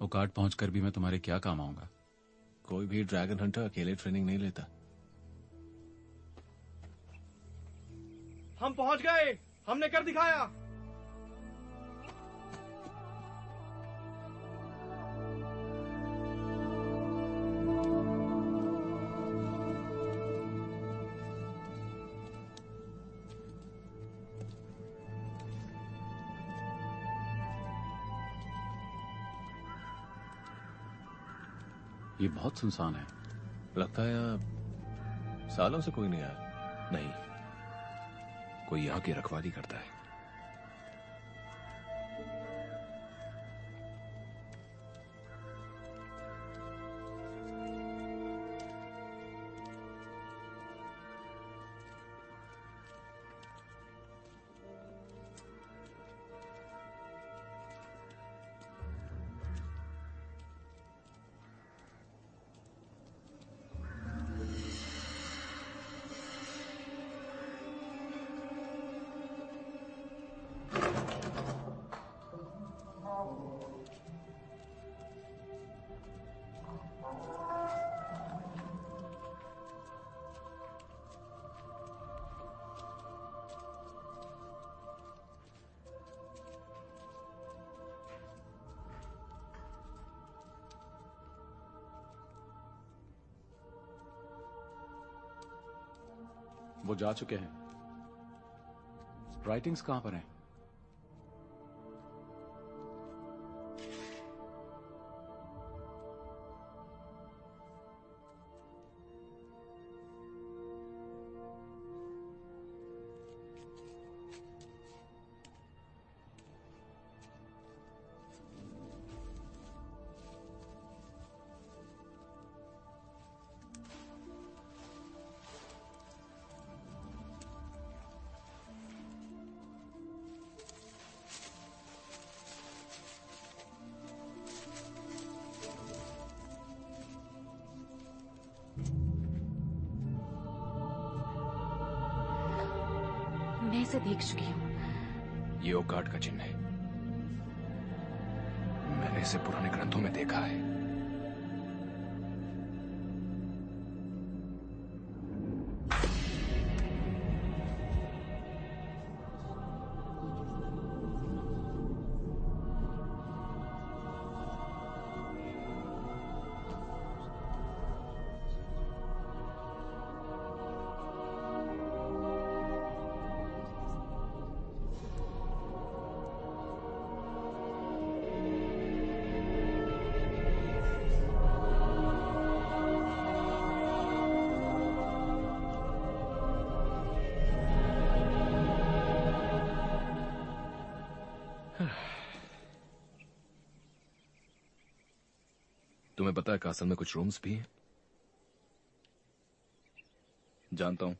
ओकार्ड पहुंचकर भी मैं तुम्हारे क्या काम आऊंगा? कोई भी ड्रैगन हंटर अकेले ट्रेनिंग नहीं लेता। हम पहुंच गए, हमने कर दिखाया। ये बहुत सुनसान है। लगता है यहाँ सालों से कोई नहीं आया। नहीं, कोई यहाँ की रखवाली करता है। वो जा चुके हैं। राइटिंग्स कहां पर हैं? मैं इसे देख चुकी हूँ। ये ओकाट का चिन्ह है। मैंने इसे पुराने ग्रंथों में देखा है। तुम्हें पता है कासल में कुछ रूम्स भी हैं? जानता हूं,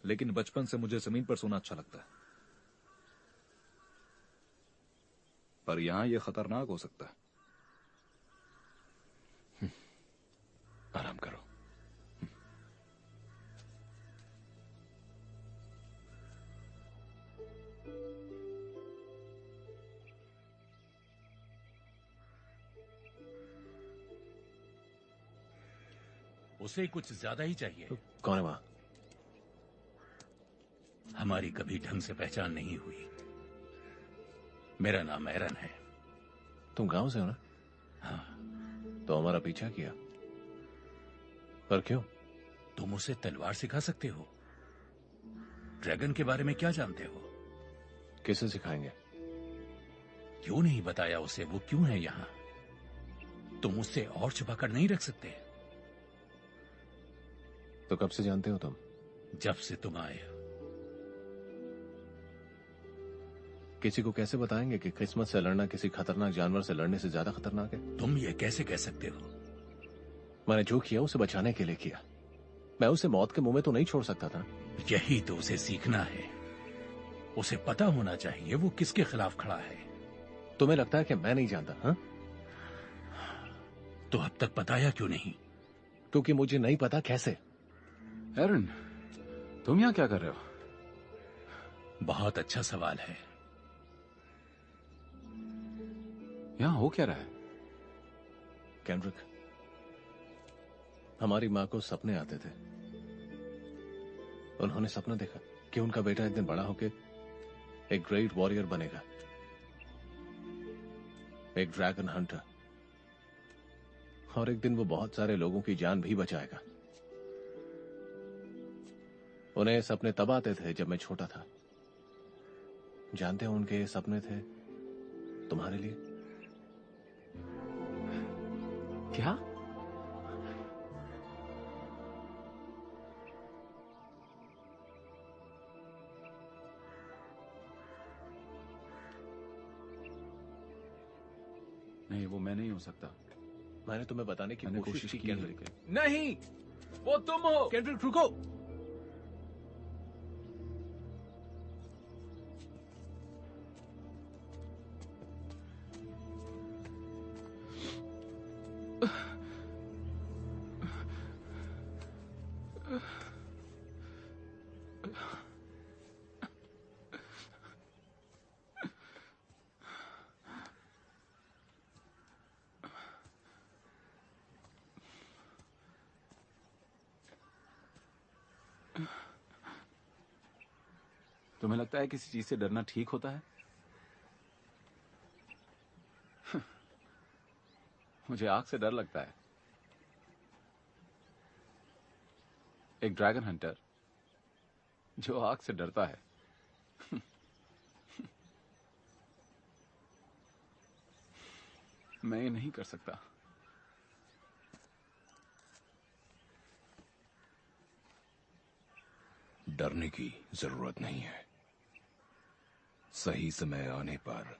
लेकिन बचपन से मुझे जमीन पर सोना अच्छा लगता है। पर यहां यह खतरनाक हो सकता है। आराम करो। उसे कुछ ज्यादा ही चाहिए। कौन है वहां? हमारी कभी ढंग से पहचान नहीं हुई। मेरा नाम एरन है। तुम गांव से हो ना? हाँ। तो हमारा पीछा किया, पर क्यों? तुम उसे तलवार सिखा सकते हो। ड्रैगन के बारे में क्या जानते हो? किसे सिखाएंगे? क्यों नहीं बताया उसे वो क्यों है यहां? तुम उससे और छुपाकर नहीं रख सकते। तो कब से जानते हो तुम? जब से तुम आए। किसी को कैसे बताएंगे कि किस्मत से लड़ना किसी खतरनाक जानवर से लड़ने से ज्यादा खतरनाक है? तुम ये कैसे कह सकते हो? मैंने जो किया उसे बचाने के लिए किया। मैं उसे मौत के मुंह में तो नहीं छोड़ सकता था। यही तो उसे सीखना है। उसे पता होना चाहिए वो किसके खिलाफ खड़ा है। तुम्हें लगता है कि मैं नहीं जानता? हाँ, तो अब तक बताया क्यों नहीं? क्योंकि मुझे नहीं पता कैसे। एरन, तुम यहां क्या कर रहे हो? बहुत अच्छा सवाल है। यहां हो क्या रहा है? केंड्रिक, हमारी मां को सपने आते थे। उन्होंने सपना देखा कि उनका बेटा एक दिन बड़ा होकर एक ग्रेट वॉरियर बनेगा, एक ड्रैगन हंटर, और एक दिन वो बहुत सारे लोगों की जान भी बचाएगा। उन्हें ये सपने तब आते थे जब मैं छोटा था। जानते हो उनके ये सपने थे तुम्हारे लिए। क्या? नहीं, वो मैं नहीं हो सकता। मैंने तुम्हें बताने की कोशिश की केंड्रिक। नहीं, वो तुम हो। केंड्रिक रुको। तुम्हें लगता है किसी चीज से डरना ठीक होता है? मुझे आग से डर लगता है। एक ड्रैगन हंटर जो आग से डरता है। मैं ये नहीं कर सकता। डरने की जरूरत नहीं है। सही समय आने पर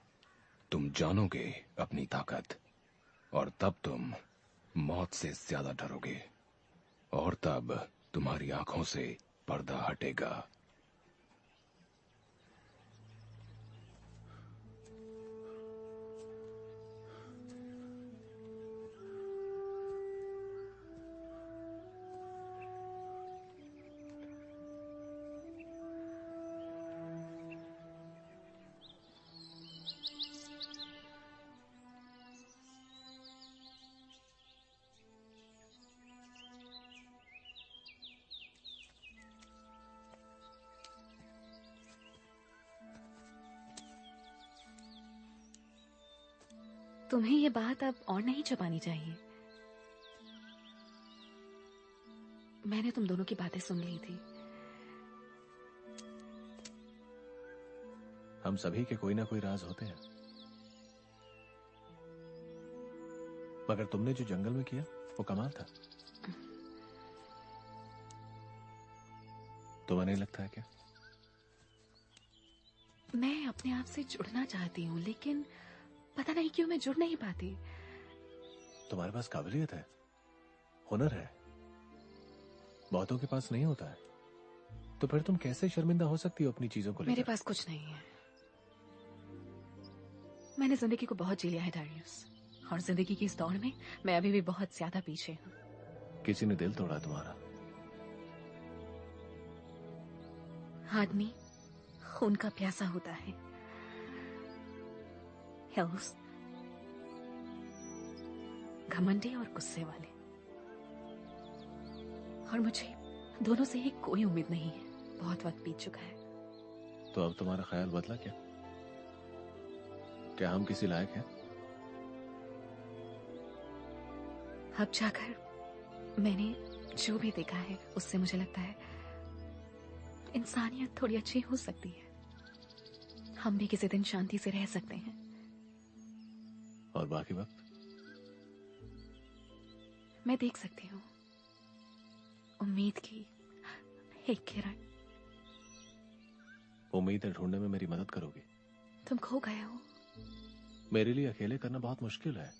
तुम जानोगे अपनी ताकत, और तब तुम मौत से ज्यादा डरोगे, और तब तुम्हारी आंखों से पर्दा हटेगा। तुम्हें ये बात अब और नहीं छुपानी चाहिए। मैंने तुम दोनों की बातें सुन ली थी। हम सभी के कोई ना कोई राज होते हैं, मगर तुमने जो जंगल में किया वो कमाल था। तुम्हें नहीं लगता है क्या? मैं अपने आप से जुड़ना चाहती हूँ, लेकिन पता नहीं क्यों मैं जुड़ नहीं पाती। तुम्हारे पास काबिलियत है, हुनर है, बहुतों के पास नहीं होता है। तो फिर तुम कैसे शर्मिंदा हो सकती हो अपनी चीजों को लेकर? मेरे पास कुछ नहीं है। मैंने जिंदगी को बहुत जी लिया है डारियस, और जिंदगी की इस दौड़ में मैं अभी भी बहुत ज्यादा पीछे हूँ। किसी ने दिल तोड़ा तुम्हारा। आदमी खून का प्यासा होता है। हिल्स घमंडी और गुस्से वाले, और मुझे दोनों से ही कोई उम्मीद नहीं है। बहुत वक्त बीत चुका है। तो अब तुम्हारा ख्याल बदला क्या? क्या हम किसी लायक हैं? अब जाकर मैंने जो भी देखा है उससे मुझे लगता है इंसानियत थोड़ी अच्छी हो सकती है। हम भी किसी दिन शांति से रह सकते हैं। और बाकी वक्त मैं देख सकती हूँ उम्मीद की एक किरण। उम्मीदें ढूंढने में मेरी मदद करोगी? तुम खो गए हो। मेरे लिए अकेले करना बहुत मुश्किल है।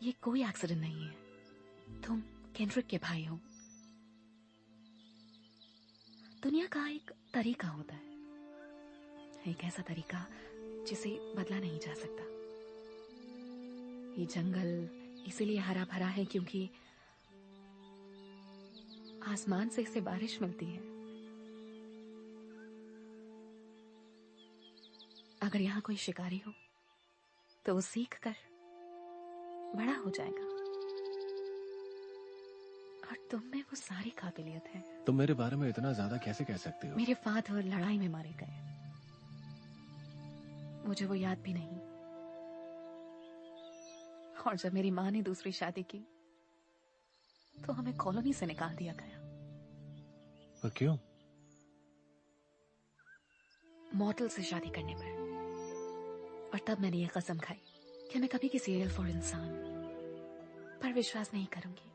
ये कोई एक्सीडेंट नहीं है। तुम केंड्रिक के भाई हो। दुनिया का एक तरीका होता है, एक ऐसा तरीका जिसे बदला नहीं जा सकता। ये जंगल इसीलिए हरा भरा है क्योंकि आसमान से इसे बारिश मिलती है। अगर यहां कोई शिकारी हो तो वो सीख कर बड़ा हो जाएगा, और तुम में वो सारी काबिलियत है। तुम मेरे बारे में इतना ज्यादा कैसे कह सकते हो? मेरे फादर लड़ाई में मारे गए, मुझे वो याद भी नहीं। और जब मेरी माँ ने दूसरी शादी की तो हमें कॉलोनी से निकाल दिया गया। पर क्यों? मॉडल से शादी करने पर। और तब मैंने ये कसम खाई कि मैं कभी किसी एल फॉर इंसान पर विश्वास नहीं करूंगी।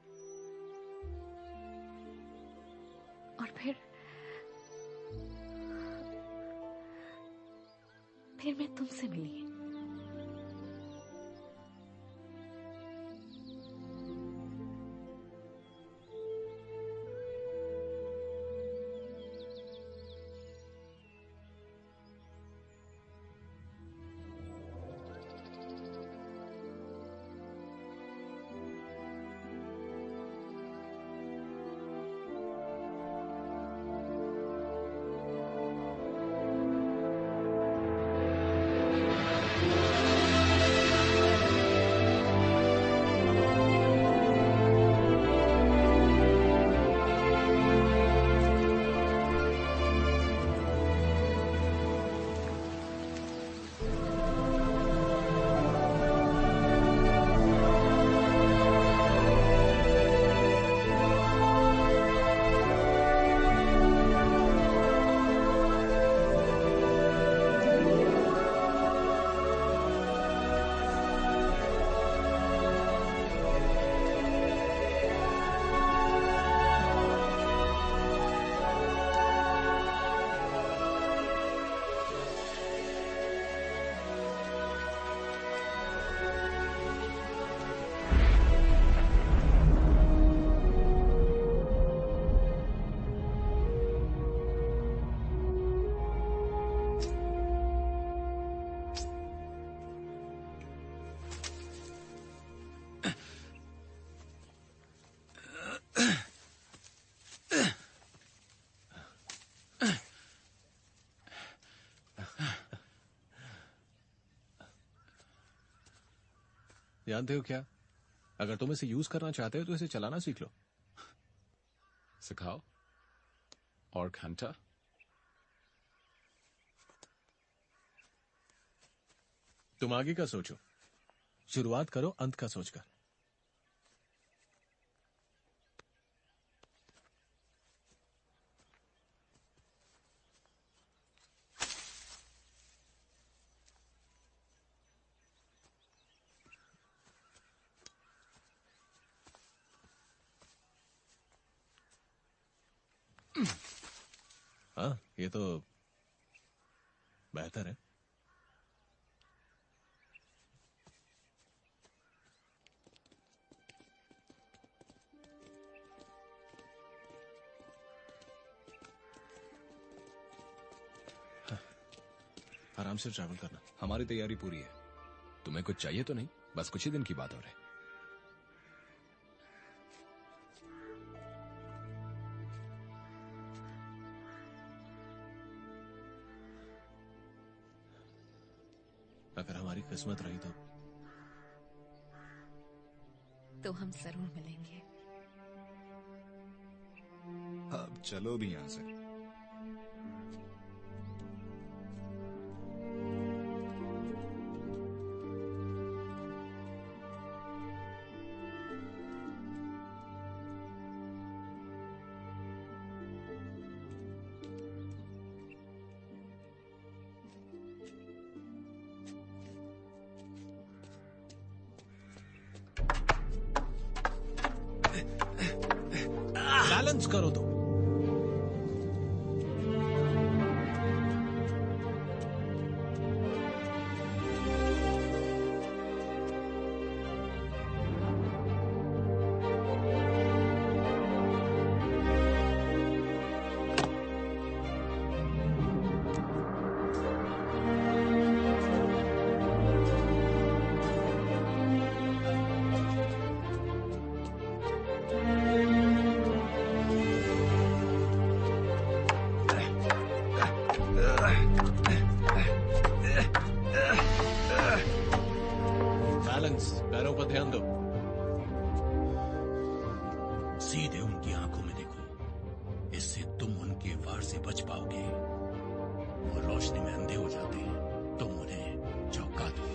और फिर मैं तुमसे मिली। जानते हो क्या, अगर तुम इसे यूज करना चाहते हो तो इसे चलाना सीख लो। सिखाओ। और घंटा? तुम आगे का सोचो, शुरुआत करो अंत का सोचकर। हाँ, ये तो बेहतर है। आराम से ट्रैवल करना। हमारी तैयारी पूरी है। तुम्हें कुछ चाहिए तो नहीं? बस कुछ ही दिन की बात हो रही। अगर हमारी किस्मत रही तो हम जरूर मिलेंगे। अब चलो भी यहां से। बैलेंस करो तो। बैलेंस, पैरों पर ध्यान दो। सीधे उनकी आंखों में देखो, इससे तुम उनके वार से बच पाओगे। वो रोशनी में अंधे हो जाते हैं, तुम उन्हें चौंका दो।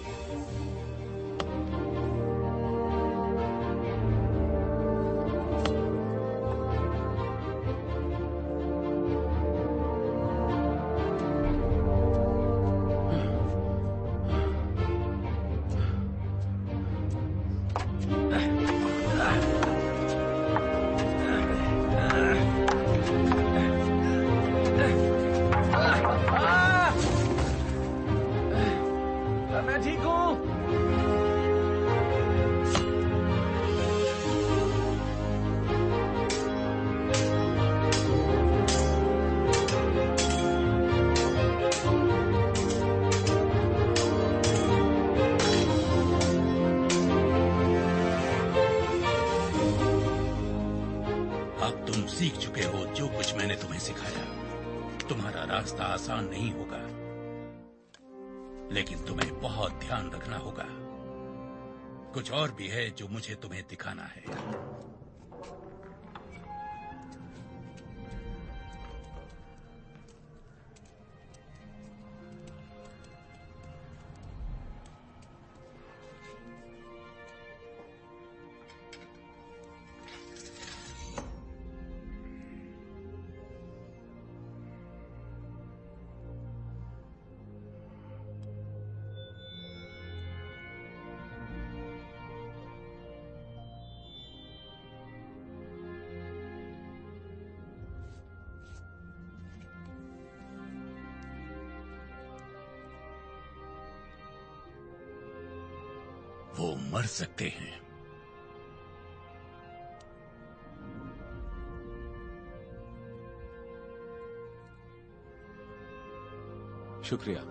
मैं ठीक हूँ। अब तुम सीख चुके हो जो कुछ मैंने तुम्हें सिखाया। तुम्हारा रास्ता आसान नहीं होगा, लेकिन तुम्हें बहुत ध्यान रखना होगा। कुछ और भी है जो मुझे तुम्हें दिखाना है। वो मर सकते हैं। शुक्रिया।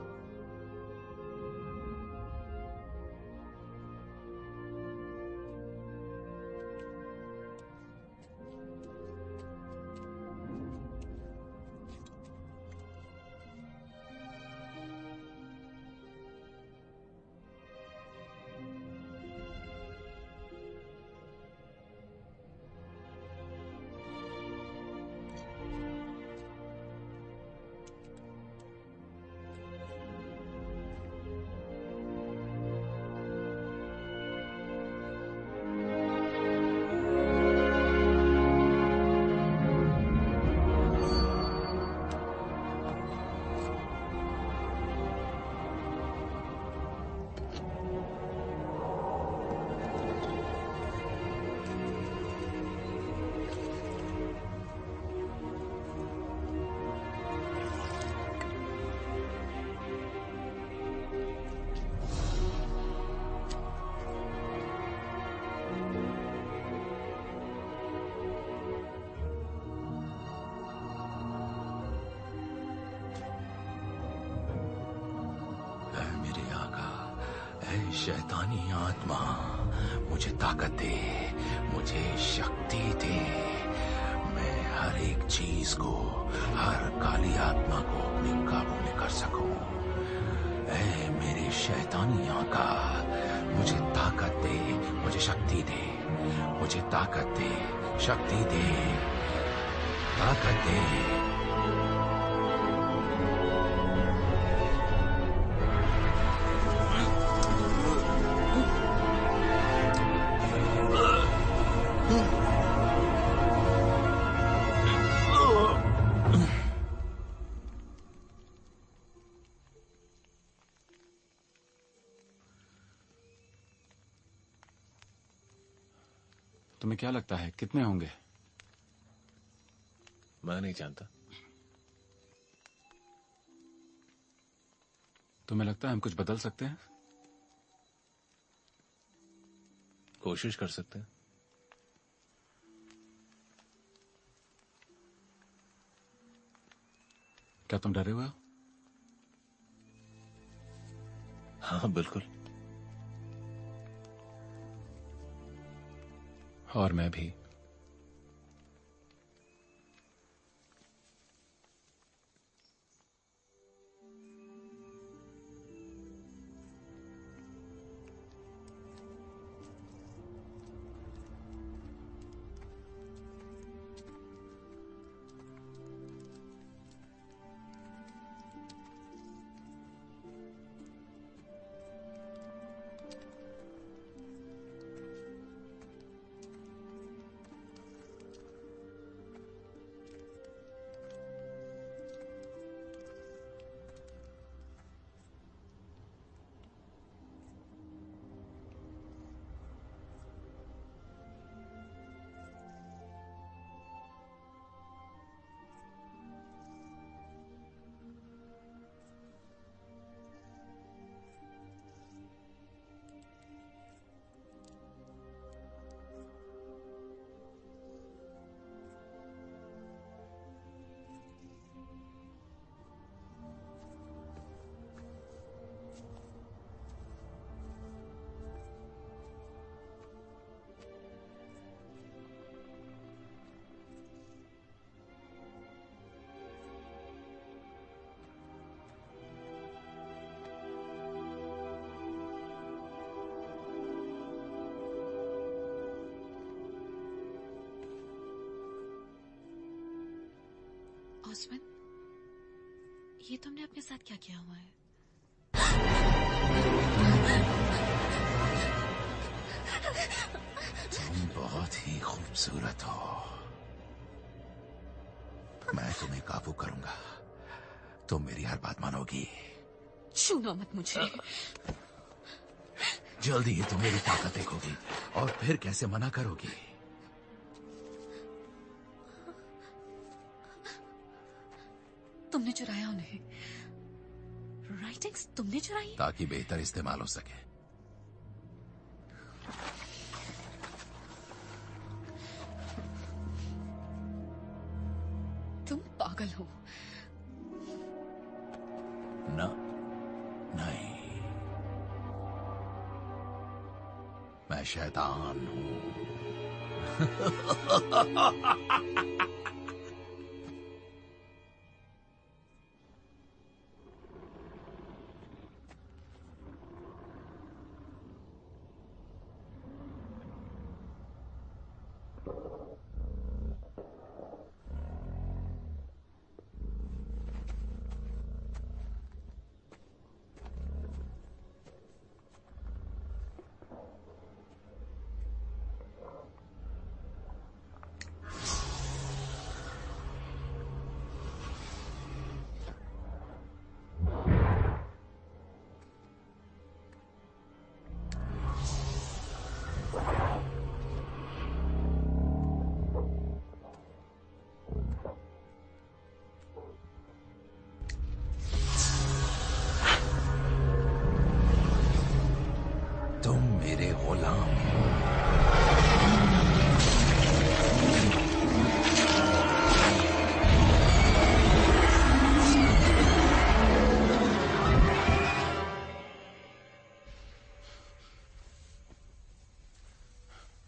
ऐ शैतानी आत्मा, मुझे ताकत दे, मुझे शक्ति दे। मैं हर एक चीज को, हर काली आत्मा को अपने काबू में कर सकूं। ऐ मेरे शैतानी आका, मुझे ताकत दे, मुझे शक्ति दे, मुझे ताकत दे, शक्ति दे, ताकत दे। तुम्हें क्या लगता है कितने होंगे? मैं नहीं जानता। तुम्हें लगता है हम कुछ बदल सकते हैं? कोशिश कर सकते हैं। क्या तुम डरे हुए हो? हाँ बिल्कुल। और मैं भी। ऑस्वन, ये तुमने अपने साथ क्या किया हुआ है? तुम बहुत ही खूबसूरत हो। मैं तुम्हें काबू करूंगा। तुम मेरी हर बात मानोगी। छूना मत मुझे। जल्दी ही तुम मेरी ताकत देखोगी और फिर कैसे मना करोगी। तुमने चुराया उन्हें। राइटिंग्स तुमने चुराई? ताकि बेहतर इस्तेमाल हो सके। तुम पागल हो। न, नहीं, मैं शैतान हूं।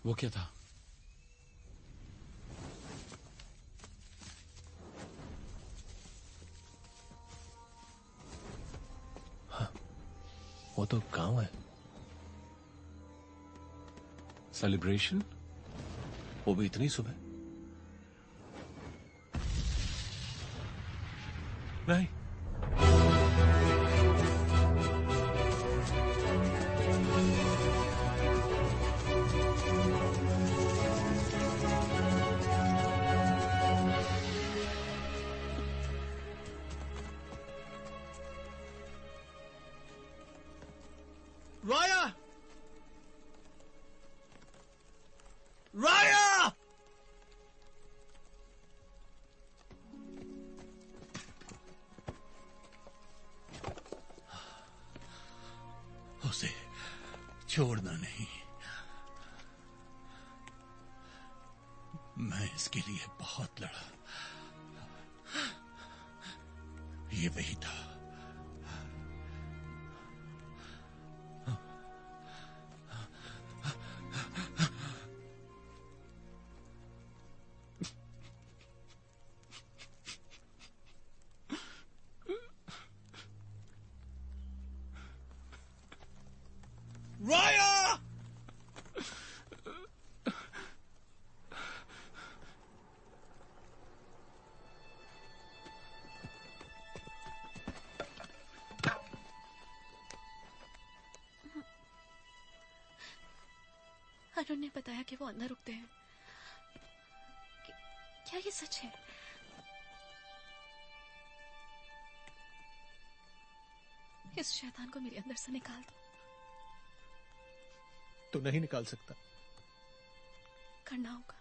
वो क्या था? हाँ, वो तो गांव है। सेलिब्रेशन? वो भी इतनी सुबह? नहीं। राया! राया! उसे छोड़ना नहीं। मैं इसके लिए बहुत लड़ा। ये वही था। राया! अरुण ने बताया कि वो अंदर रुकते हैं। क्या ये सच है? इस शैतान को मेरे अंदर से निकाल दो। तू नहीं निकाल सकता। करना होगा।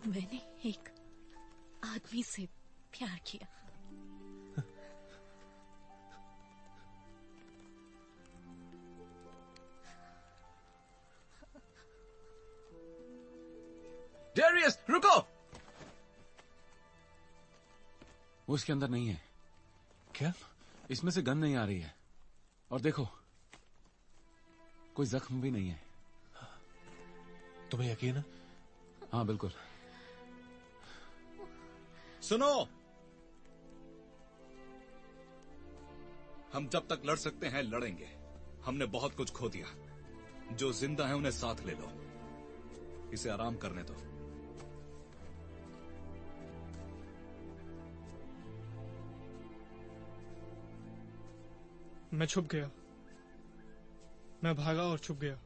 मैंने एक आदमी से प्यार किया। डेरियस, रुको! वो इसके अंदर नहीं है। क्या? इसमें से गन नहीं आ रही है। और देखो, कोई जख्म भी नहीं है। तुम्हें यकीन है? हाँ, बिल्कुल। सुनो, हम जब तक लड़ सकते हैं लड़ेंगे। हमने बहुत कुछ खो दिया। जो जिंदा है उन्हें साथ ले लो। इसे आराम करने दो। मैं छुप गया। मैं भागा और छुप गया।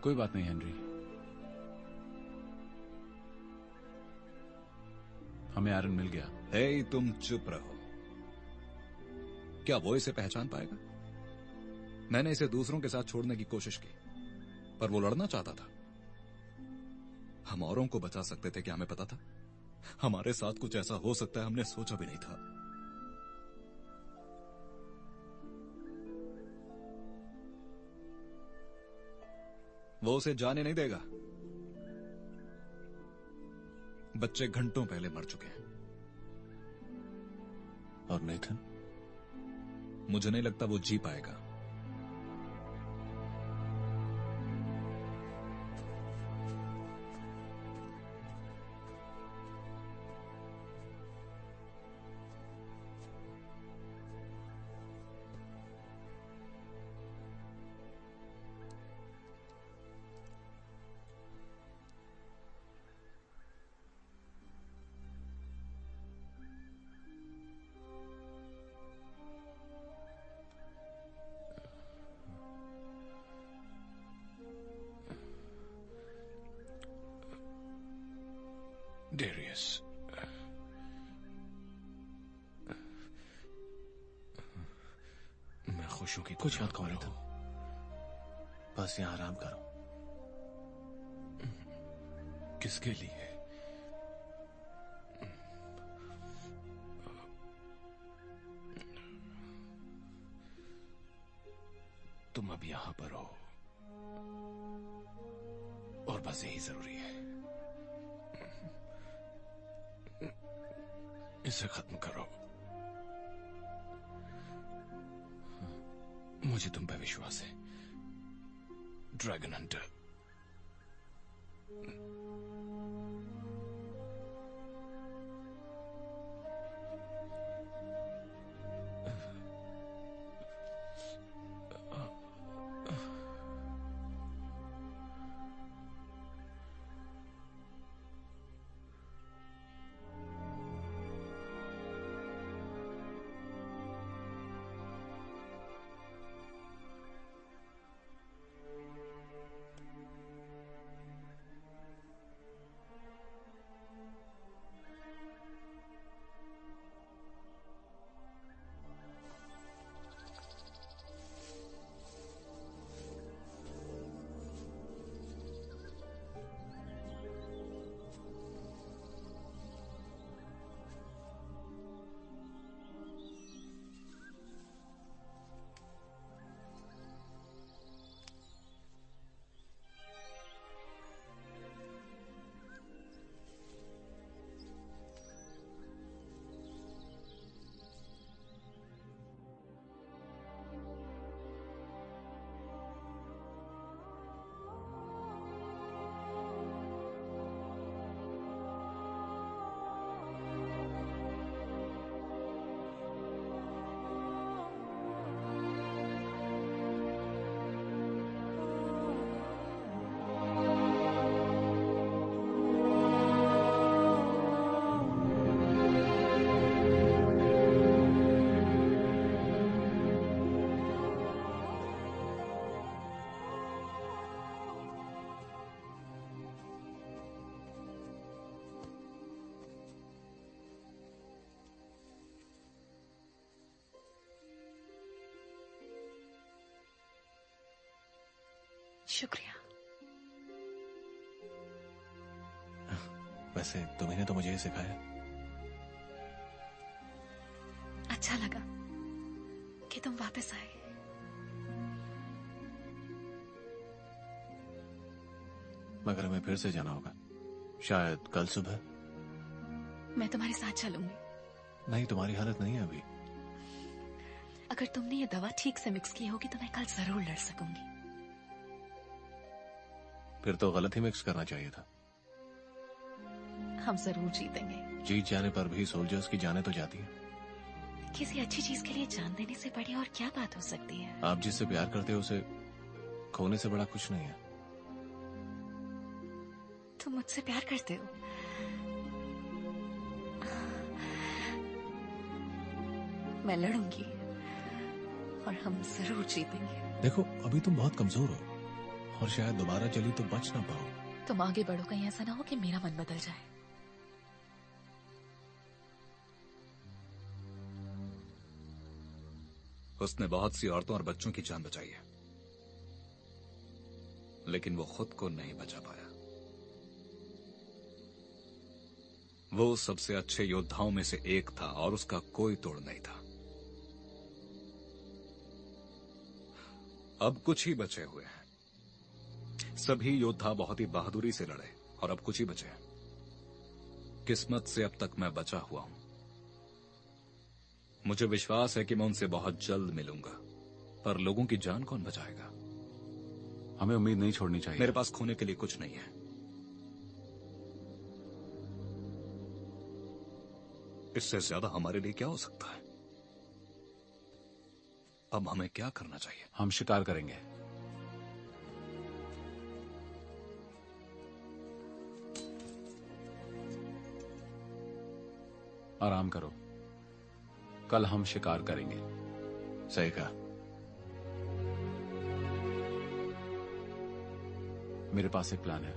कोई बात नहीं हेनरी, हमें एरन मिल गया। हे, तुम चुप रहो। क्या वो इसे पहचान पाएगा? मैंने इसे दूसरों के साथ छोड़ने की कोशिश की, पर वो लड़ना चाहता था। हम औरों को बचा सकते थे क्या हमें पता था? हमारे साथ कुछ ऐसा हो सकता है हमने सोचा भी नहीं था। वो उसे जाने नहीं देगा। बच्चे घंटों पहले मर चुके हैं। और नेथन? मुझे नहीं लगता वो जी पाएगा। डेरियस, मैं खुश हूं कि कुछ मत कहो नेथन। बस यहां आराम करो। किसके लिए? तुम अब यहां पर हो और बस यही जरूरी है। इसे खत्म करो। मुझे तुम पे विश्वास है, ड्रैगन हंटर। शुक्रिया। वैसे तुम्ही ने तो मुझे ये सिखाया। अच्छा लगा कि तुम वापस आए। मगर हमें फिर से जाना होगा, शायद कल सुबह। मैं तुम्हारे साथ चलूंगी। नहीं, तुम्हारी हालत नहीं है अभी। अगर तुमने ये दवा ठीक से मिक्स की होगी तो मैं कल जरूर लड़ सकूंगी। फिर तो गलत ही मिक्स करना चाहिए था। हम जरूर जीतेंगे। जीत जाने पर भी सोल्जर्स की जानें तो जाती हैं। किसी अच्छी चीज के लिए जान देने से बड़ी और क्या बात हो सकती है। आप जिससे प्यार करते हो उसे खोने से बड़ा कुछ नहीं है। तुम मुझसे प्यार करते हो? मैं लड़ूंगी और हम जरूर जीतेंगे। देखो, अभी तुम बहुत कमजोर हो और शायद दोबारा चली तो बच ना पाओ। तुम आगे बढ़ो, कहीं ऐसा ना हो कि मेरा मन बदल जाए। उसने बहुत सी औरतों और बच्चों की जान बचाई है, लेकिन वो खुद को नहीं बचा पाया। वो सबसे अच्छे योद्धाओं में से एक था और उसका कोई तोड़ नहीं था। अब कुछ ही बचे हुए हैं। सभी योद्धा बहुत ही बहादुरी से लड़े और अब कुछ ही बचे हैं। किस्मत से अब तक मैं बचा हुआ हूं। मुझे विश्वास है कि मैं उनसे बहुत जल्द मिलूंगा, पर लोगों की जान कौन बचाएगा? हमें उम्मीद नहीं छोड़नी चाहिए। मेरे पास खोने के लिए कुछ नहीं है। इससे ज्यादा हमारे लिए क्या हो सकता है? अब हमें क्या करना चाहिए? हम शिकार करेंगे। आराम करो, कल हम शिकार करेंगे। सही कहा। मेरे पास एक प्लान है।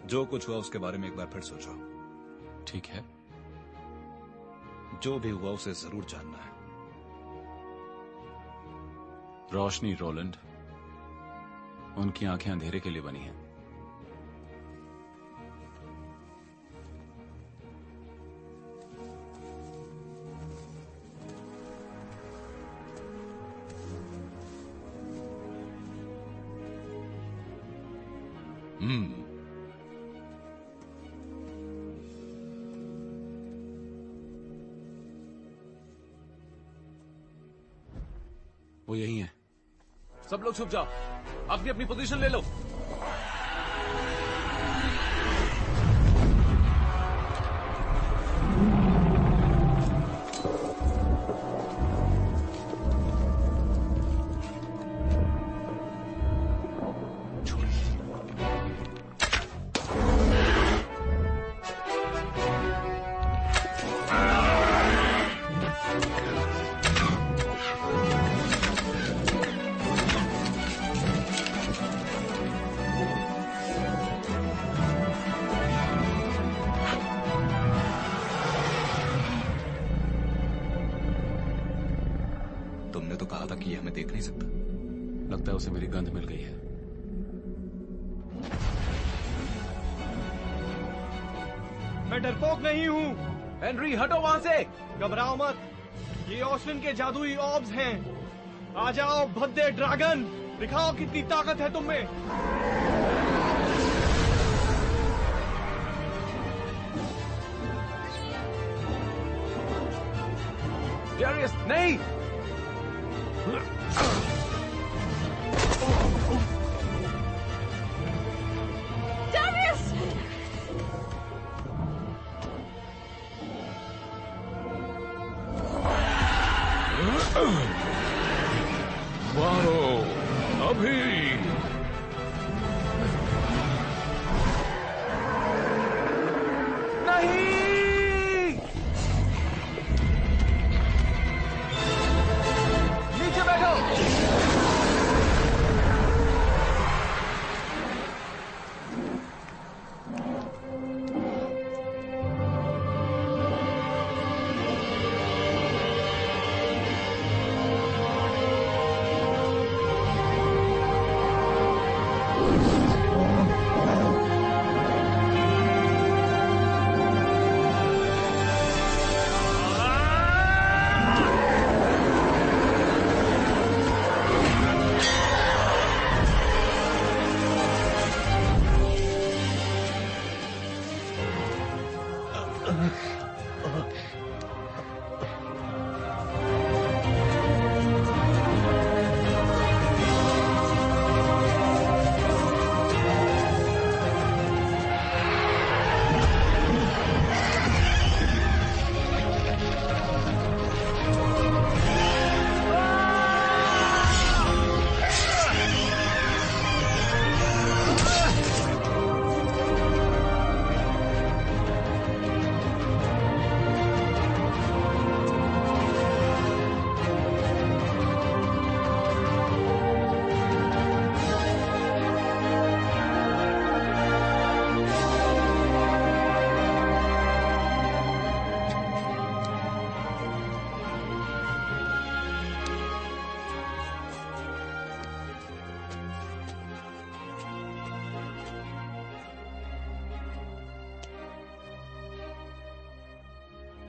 जो कुछ हुआ उसके बारे में एक बार फिर सोचो। ठीक है। जो भी हुआ उसे जरूर जानना है। रोशनी रोलैंड, उनकी आंखें अंधेरे के लिए बनी हैं। वो यही है। सब लोग छुप जाओ, अपनी अपनी पोजीशन ले लो। तुमने तो कहा था कि ये हमें देख नहीं सकता। लगता है उसे मेरी गंध मिल गई है। मैं डरपोक नहीं हूँ। हेनरी हटो वहां से। घबराओ मत, ये ऑस्विन के जादुई ऑब्स हैं। आ जाओ भद्दे ड्रैगन, दिखाओ कितनी ताकत है तुम में। डेरियस नहीं। मारो अभी। नहीं, नीचे बैठो।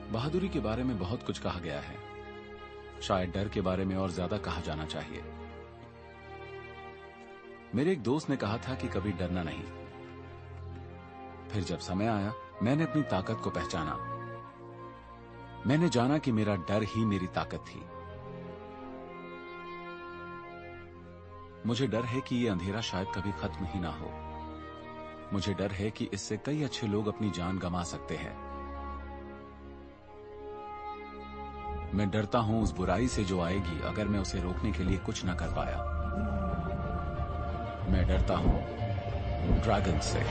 बहादुरी के बारे में बहुत कुछ कहा गया है, शायद डर के बारे में और ज्यादा कहा जाना चाहिए। मेरे एक दोस्त ने कहा था कि कभी डरना नहीं। फिर जब समय आया, मैंने अपनी ताकत को पहचाना। मैंने जाना कि मेरा डर ही मेरी ताकत थी। मुझे डर है कि ये अंधेरा शायद कभी खत्म ही ना हो। मुझे डर है कि इससे कई अच्छे लोग अपनी जान गंवा सकते हैं। मैं डरता हूं उस बुराई से जो आएगी अगर मैं उसे रोकने के लिए कुछ न कर पाया। मैं डरता हूं ड्रैगन से।